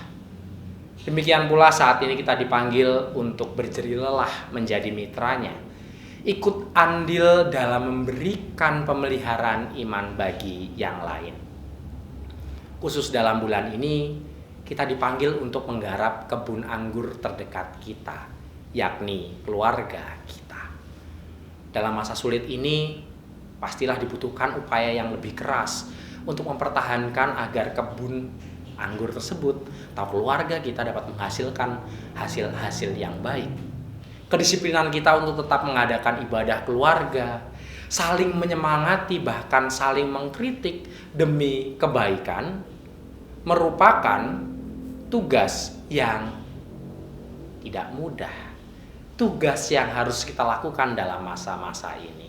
Demikian pula saat ini kita dipanggil untuk berjerih lelah menjadi mitranya, ikut andil dalam memberikan pemeliharaan iman bagi yang lain. Khusus dalam bulan ini, kita dipanggil untuk menggarap kebun anggur terdekat kita, yakni keluarga kita. Dalam masa sulit ini, pastilah dibutuhkan upaya yang lebih keras untuk mempertahankan agar kebun anggur tersebut atau keluarga kita dapat menghasilkan hasil-hasil yang baik. Kedisiplinan kita untuk tetap mengadakan ibadah keluarga, saling menyemangati, bahkan saling mengkritik demi kebaikan, merupakan tugas yang tidak mudah. Tugas yang harus kita lakukan dalam masa-masa ini.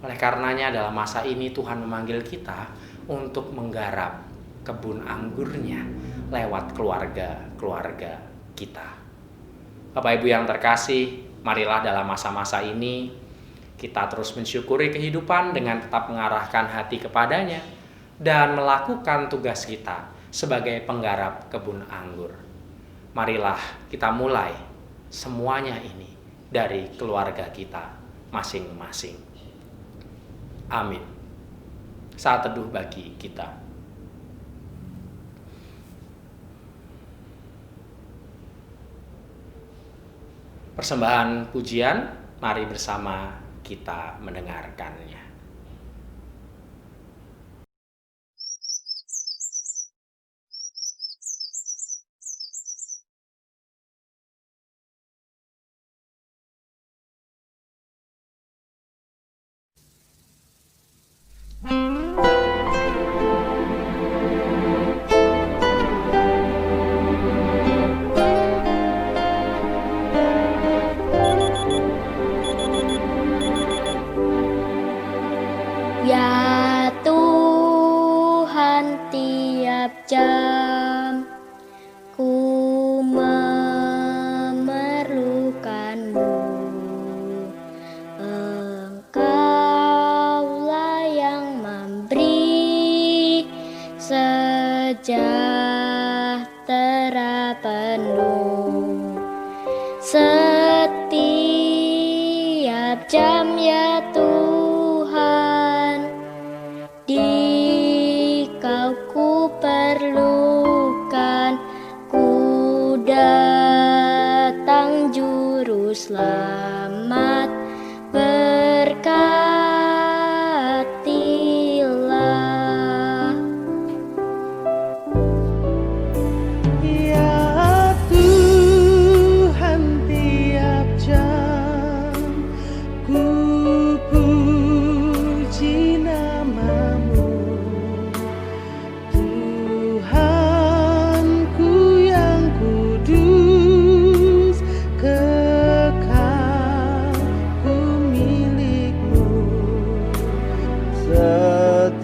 Oleh karenanya dalam masa ini Tuhan memanggil kita untuk menggarap kebun anggurnya lewat keluarga-keluarga kita. Bapak Ibu yang terkasih, marilah dalam masa-masa ini kita terus mensyukuri kehidupan dengan tetap mengarahkan hati kepadanya dan melakukan tugas kita sebagai penggarap kebun anggur. Marilah kita mulai semuanya ini dari keluarga kita masing-masing. Amin. Saat teduh bagi kita. Persembahan pujian, mari bersama kita mendengarkannya. Ya Tuhan, tiap jam ku memerlukan-Mu. Engkaulah yang memberi sejahtera penuh setiap jam, ya Tuhan. Dikau ku perlukan, ku datang juru selamat, berkatilah. Ya Tuhan, tiap jam ku puji nama-Mu. Tuhanku yang kudus, kekal ku milik-Mu. Setiap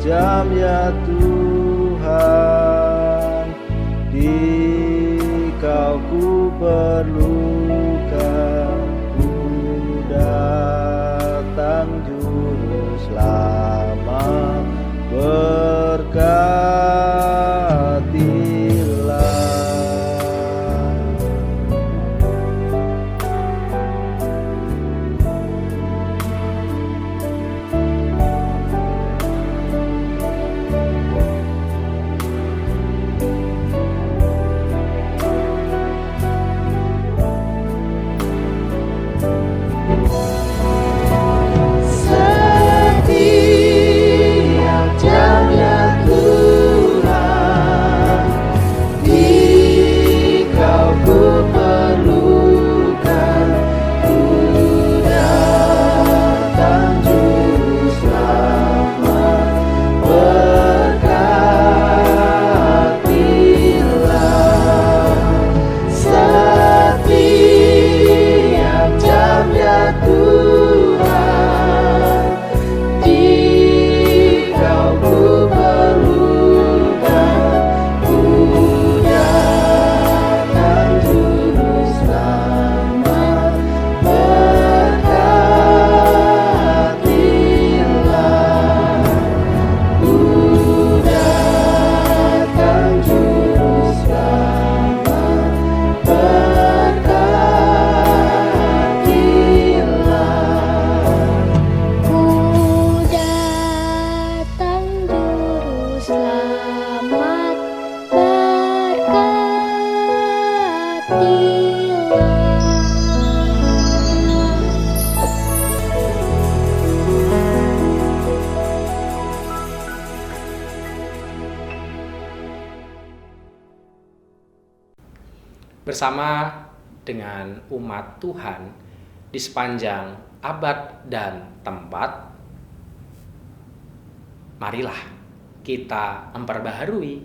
jam, ya Tuhan, Dikau ku perlukan, ku datang juru selamat, berkatilah. Bersama dengan umat Tuhan di sepanjang abad dan tempat, marilah kita memperbaharui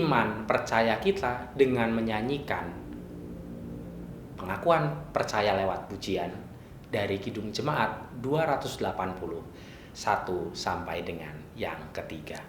iman percaya kita dengan menyanyikan pengakuan percaya lewat pujian dari Kidung Jemaat 280 1 sampai dengan yang ketiga.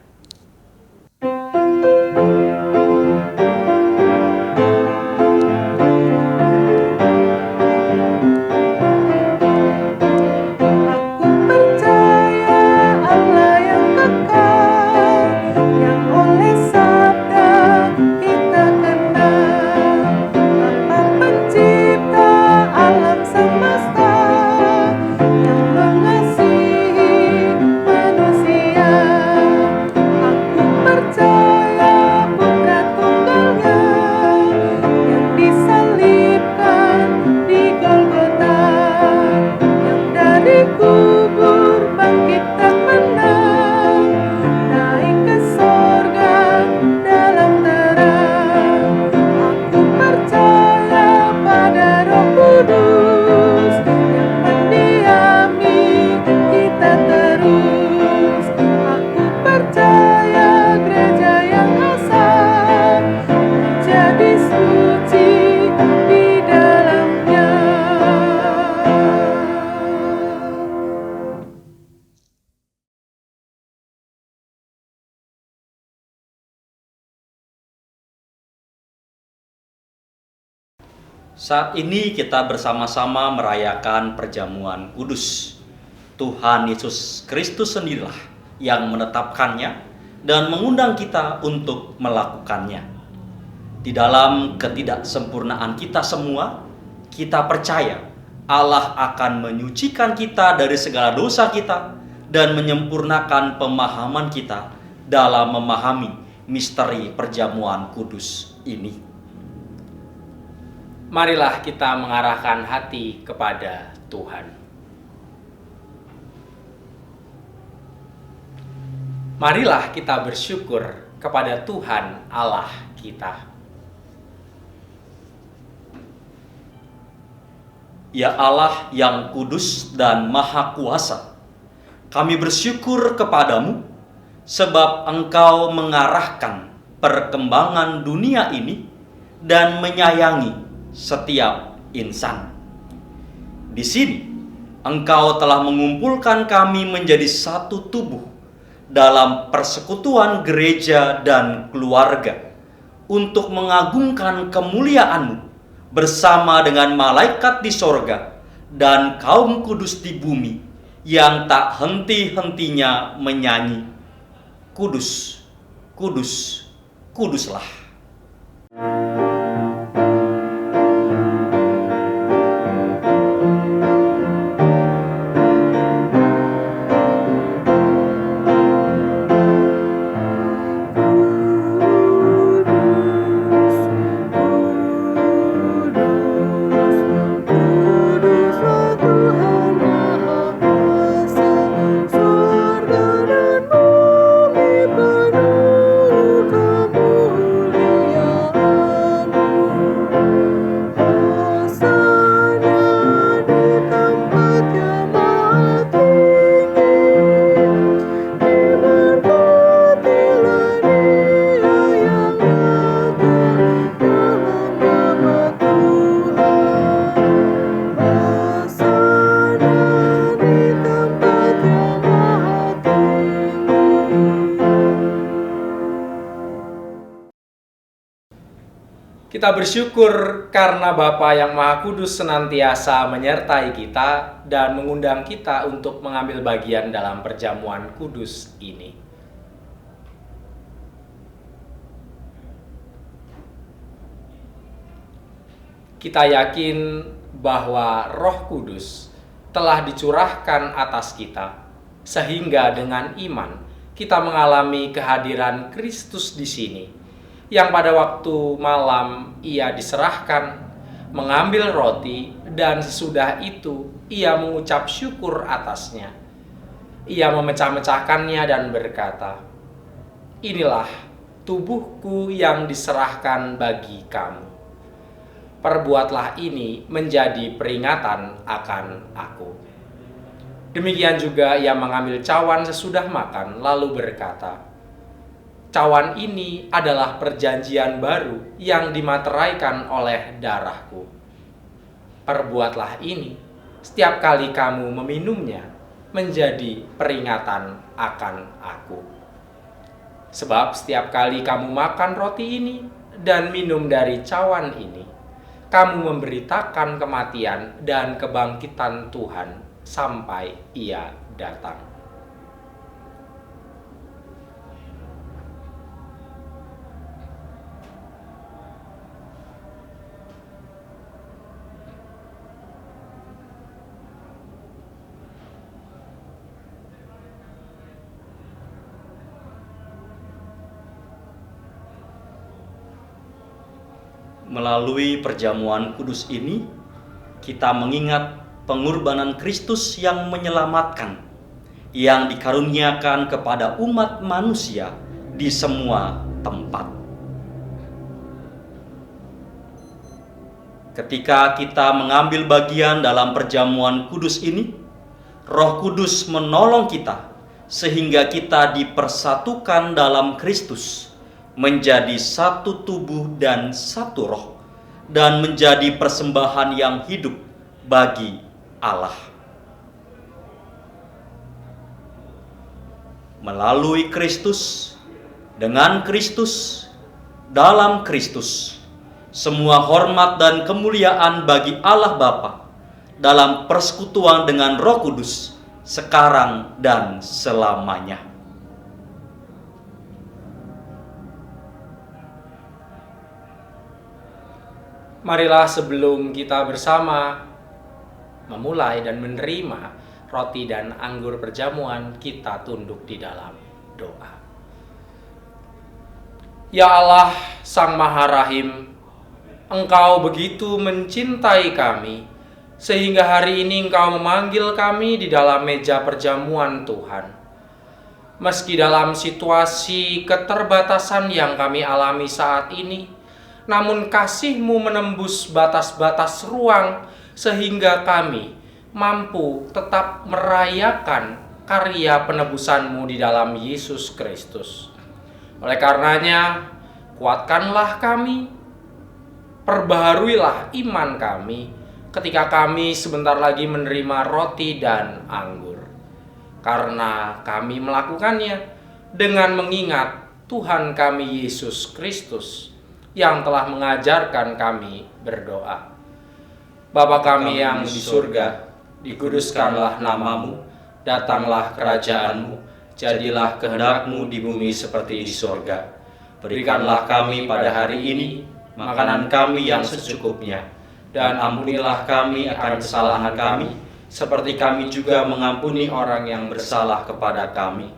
Saat ini kita bersama-sama merayakan perjamuan kudus. Tuhan Yesus Kristus sendirilah yang menetapkannya dan mengundang kita untuk melakukannya. Di dalam ketidaksempurnaan kita semua, kita percaya Allah akan menyucikan kita dari segala dosa kita dan menyempurnakan pemahaman kita dalam memahami misteri perjamuan kudus ini. Marilah kita mengarahkan hati kepada Tuhan. Marilah kita bersyukur kepada Tuhan Allah kita. Ya Allah yang kudus dan maha kuasa, kami bersyukur kepadamu sebab Engkau mengarahkan perkembangan dunia ini dan menyayangi setiap insan. Di sini, Engkau telah mengumpulkan kami menjadi satu tubuh dalam persekutuan gereja dan keluarga untuk mengagungkan kemuliaan-Mu bersama dengan malaikat di sorga dan kaum kudus di bumi yang tak henti-hentinya menyanyi, Kudus, kudus, kuduslah. Kita bersyukur karena Bapa yang Maha Kudus senantiasa menyertai kita dan mengundang kita untuk mengambil bagian dalam perjamuan kudus ini. Kita yakin bahwa Roh Kudus telah dicurahkan atas kita, sehingga dengan iman kita mengalami kehadiran Kristus di sini, yang pada waktu malam Ia diserahkan mengambil roti, dan sesudah itu ia mengucap syukur atasnya. Ia memecah-mecahkannya dan berkata, "Inilah tubuhku yang diserahkan bagi kamu. Perbuatlah ini menjadi peringatan akan aku." Demikian juga ia mengambil cawan sesudah makan, lalu berkata, "Cawan ini adalah perjanjian baru yang dimateraikan oleh darahku. Perbuatlah ini setiap kali kamu meminumnya menjadi peringatan akan aku. Sebab setiap kali kamu makan roti ini dan minum dari cawan ini, kamu memberitakan kematian dan kebangkitan Tuhan sampai ia datang." Melalui perjamuan kudus ini, kita mengingat pengorbanan Kristus yang menyelamatkan, yang dikaruniakan kepada umat manusia di semua tempat. Ketika kita mengambil bagian dalam perjamuan kudus ini, Roh Kudus menolong kita sehingga kita dipersatukan dalam Kristus, menjadi satu tubuh dan satu roh, dan menjadi persembahan yang hidup bagi Allah. Melalui Kristus, dengan Kristus, dalam Kristus, semua hormat dan kemuliaan bagi Allah Bapa dalam persekutuan dengan Roh Kudus sekarang dan selamanya. Marilah sebelum kita bersama memulai dan menerima roti dan anggur perjamuan, kita tunduk di dalam doa. Ya Allah, Sang Maha Rahim, Engkau begitu mencintai kami, sehingga hari ini Engkau memanggil kami di dalam meja perjamuan Tuhan. Meski dalam situasi keterbatasan yang kami alami saat ini, namun kasih-Mu menembus batas-batas ruang sehingga kami mampu tetap merayakan karya penebusan-Mu di dalam Yesus Kristus. Oleh karenanya, kuatkanlah kami, perbaharuilah iman kami ketika kami sebentar lagi menerima roti dan anggur. Karena kami melakukannya dengan mengingat Tuhan kami Yesus Kristus yang telah mengajarkan kami berdoa. Bapa kami yang di surga, dikuduskanlah nama-Mu, datanglah kerajaan-Mu, jadilah kehendak-Mu di bumi seperti di surga. Berikanlah kami pada hari ini makanan kami yang secukupnya, dan ampunilah kami akan kesalahan kami, seperti kami juga mengampuni orang yang bersalah kepada kami.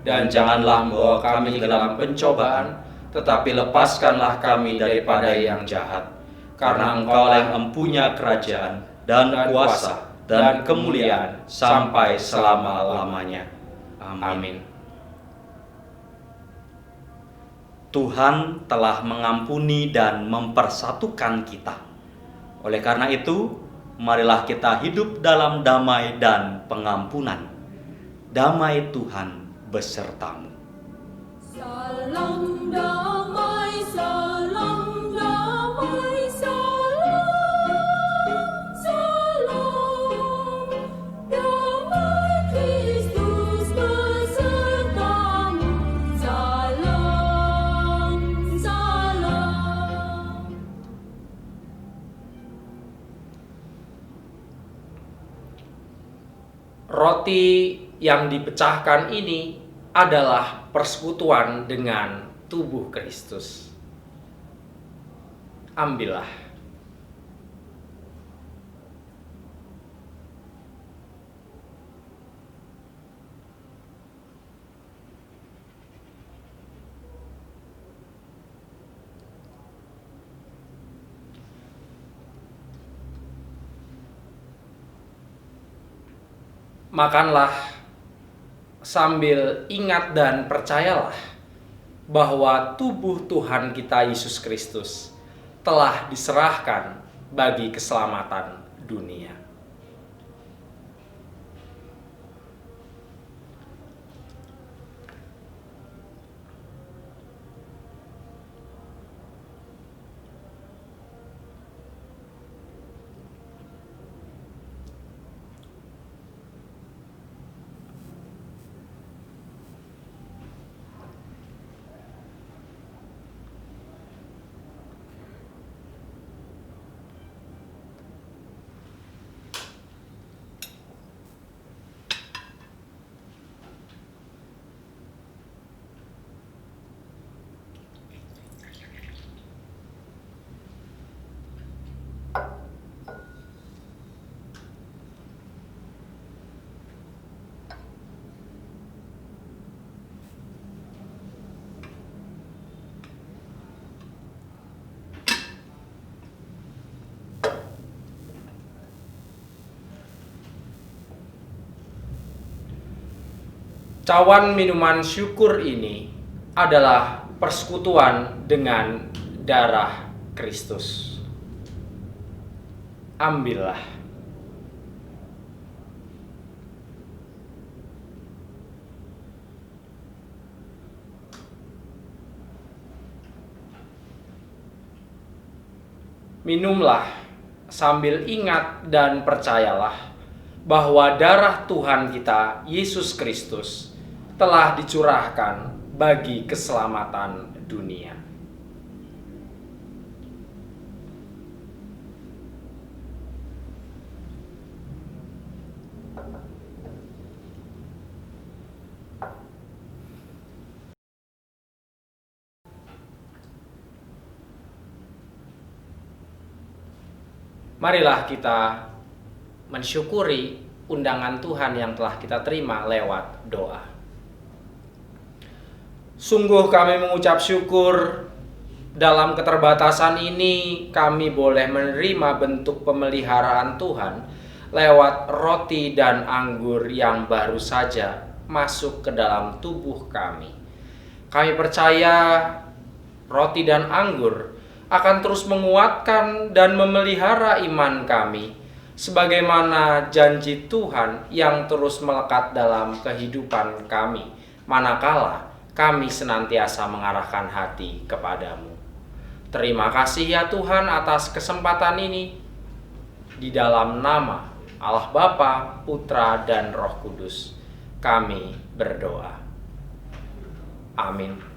Dan janganlah membawa kami ke dalam pencobaan, tetapi lepaskanlah kami daripada yang jahat. Karena Engkau yang mempunyai kerajaan dan kuasa dan kemuliaan sampai selama-lamanya. Amin. Tuhan telah mengampuni dan mempersatukan kita. Oleh karena itu, marilah kita hidup dalam damai dan pengampunan. Damai Tuhan besertamu. Salam damai, salam damai, salam, salam, damai Kristus besertamu, salam, salam. Roti yang dipecahkan ini adalah persekutuan dengan tubuh Kristus. Ambillah. Makanlah sambil ingat dan percayalah bahwa tubuh Tuhan kita Yesus Kristus telah diserahkan bagi keselamatan dunia. Cawan minuman syukur ini adalah persekutuan dengan darah Kristus. Ambillah. Minumlah sambil ingat dan percayalah bahwa darah Tuhan kita Yesus Kristus telah dicurahkan bagi keselamatan dunia. Marilah kita mensyukuri undangan Tuhan yang telah kita terima lewat doa. Sungguh kami mengucap syukur dalam keterbatasan ini kami boleh menerima bentuk pemeliharaan Tuhan lewat roti dan anggur yang baru saja masuk ke dalam tubuh kami. Kami percaya roti dan anggur akan terus menguatkan dan memelihara iman kami, sebagaimana janji Tuhan yang terus melekat dalam kehidupan kami, manakala kami senantiasa mengarahkan hati kepadamu. Terima kasih ya Tuhan atas kesempatan ini. Di dalam nama Allah Bapa, Putra, dan Roh Kudus, kami berdoa. Amin.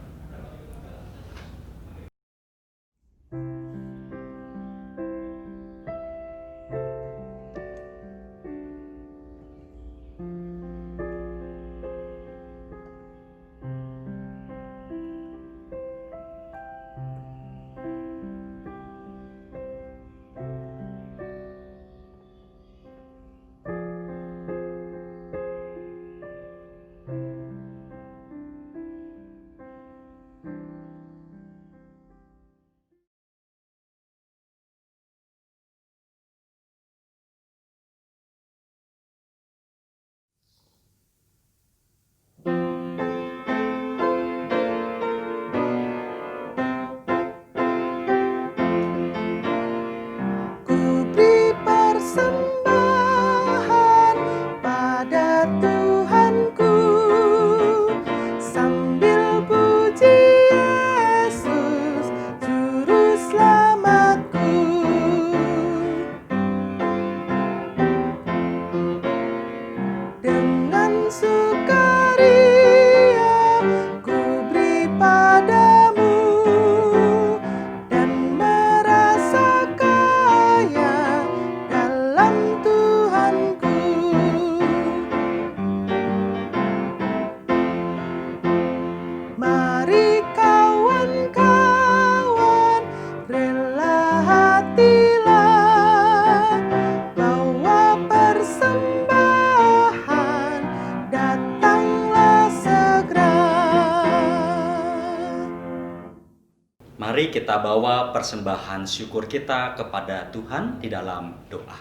Mari kita bawa persembahan syukur kita kepada Tuhan di dalam doa.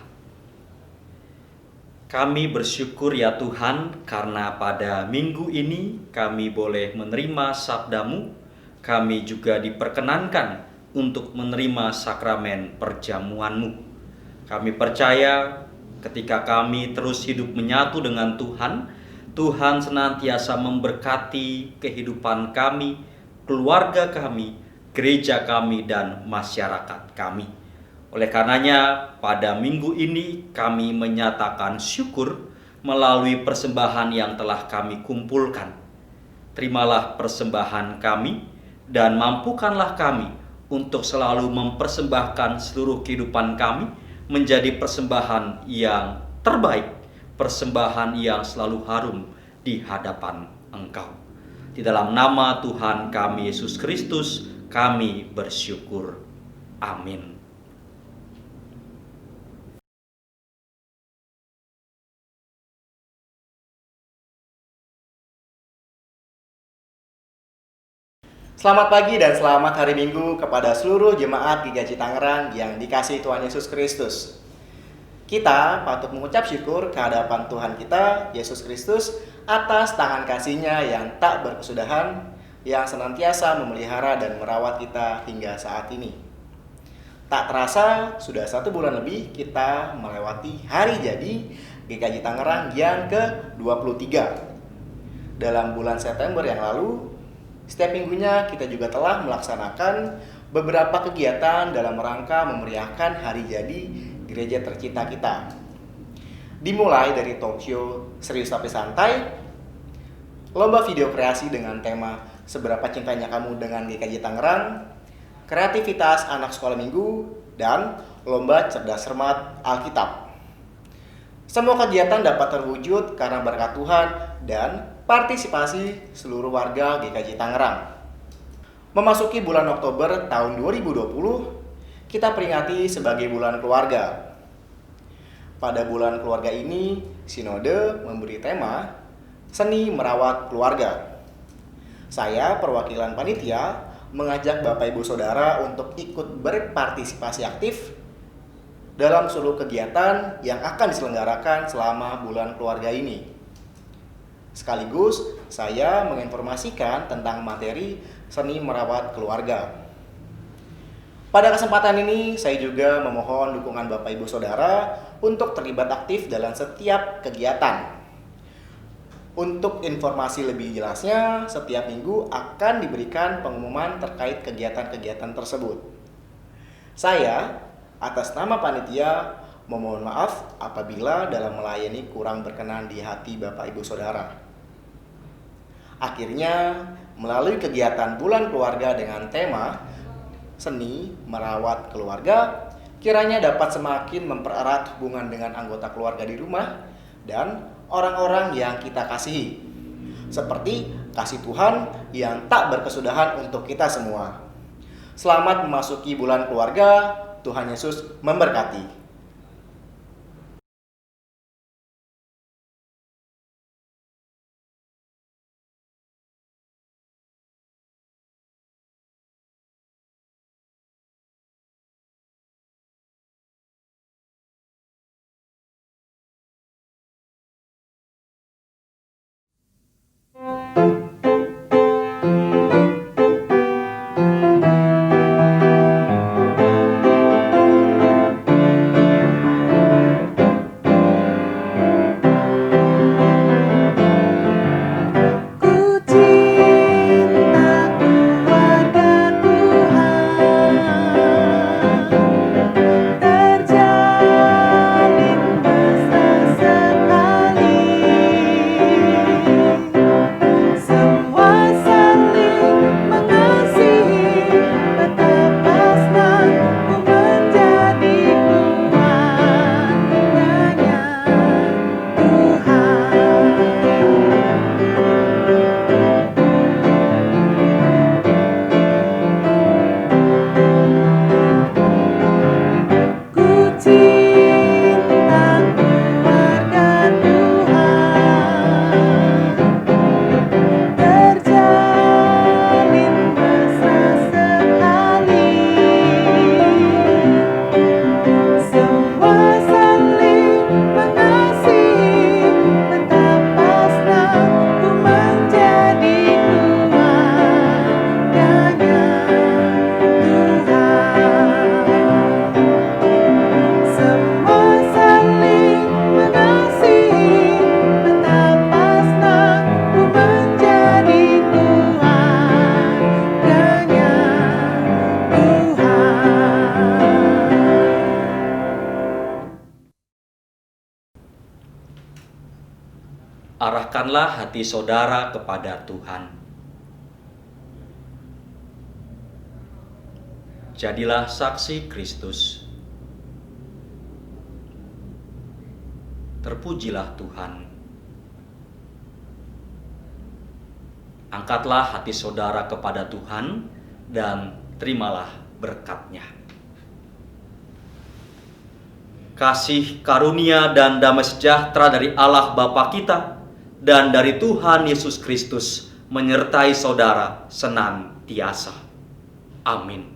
Kami bersyukur ya Tuhan karena pada minggu ini kami boleh menerima sabda-Mu. Kami juga diperkenankan untuk menerima sakramen perjamuan-Mu. Kami percaya ketika kami terus hidup menyatu dengan Tuhan, Tuhan senantiasa memberkati kehidupan kami, keluarga kami, gereja kami, dan masyarakat kami. Oleh karenanya, pada minggu ini kami menyatakan syukur melalui persembahan yang telah kami kumpulkan. Terimalah persembahan kami dan mampukanlah kami untuk selalu mempersembahkan seluruh kehidupan kami menjadi persembahan yang terbaik, persembahan yang selalu harum di hadapan Engkau. Di dalam nama Tuhan kami Yesus Kristus, kami bersyukur. Amin. Selamat pagi dan selamat hari Minggu kepada seluruh jemaat GKJ Tangerang yang dikasihi Tuhan Yesus Kristus. Kita patut mengucap syukur kehadapan Tuhan kita, Yesus Kristus, atas tangan kasih-Nya yang tak berkesudahan, yang senantiasa memelihara dan merawat kita hingga saat ini. Tak terasa, sudah 1 bulan lebih kita melewati hari jadi GKJ Tangerang yang ke-23. Dalam bulan September yang lalu, setiap minggunya kita juga telah melaksanakan beberapa kegiatan dalam rangka memeriahkan hari jadi gereja tercinta kita. Dimulai dari talk show Serius Tapi Santai, lomba video kreasi dengan tema Seberapa Cintanya Kamu dengan GKJ Tangerang, kreativitas anak sekolah minggu, dan lomba cerdas cermat Alkitab. Semua kegiatan dapat terwujud karena berkat Tuhan dan partisipasi seluruh warga GKJ Tangerang. Memasuki bulan Oktober tahun 2020, kita peringati sebagai bulan keluarga. Pada bulan keluarga ini, Sinode memberi tema Seni Merawat Keluarga. Saya, perwakilan panitia, mengajak Bapak Ibu Saudara untuk ikut berpartisipasi aktif dalam seluruh kegiatan yang akan diselenggarakan selama bulan keluarga ini. Sekaligus saya menginformasikan tentang materi seni merawat keluarga. Pada kesempatan ini saya juga memohon dukungan Bapak Ibu Saudara untuk terlibat aktif dalam setiap kegiatan. Untuk informasi lebih jelasnya, setiap minggu akan diberikan pengumuman terkait kegiatan-kegiatan tersebut. Saya, atas nama panitia, memohon maaf apabila dalam melayani kurang berkenan di hati Bapak Ibu Saudara. Akhirnya, melalui kegiatan bulan keluarga dengan tema Seni Merawat Keluarga, kiranya dapat semakin mempererat hubungan dengan anggota keluarga di rumah dan orang-orang yang kita kasihi, seperti kasih Tuhan yang tak berkesudahan untuk kita semua. Selamat memasuki bulan keluarga, Tuhan Yesus memberkati. Arahkanlah hati saudara kepada Tuhan. Jadilah saksi Kristus. Terpujilah Tuhan. Angkatlah hati saudara kepada Tuhan dan terimalah berkat-Nya. Kasih karunia dan damai sejahtera dari Allah Bapa kita dan dari Tuhan Yesus Kristus menyertai saudara senantiasa. Amin.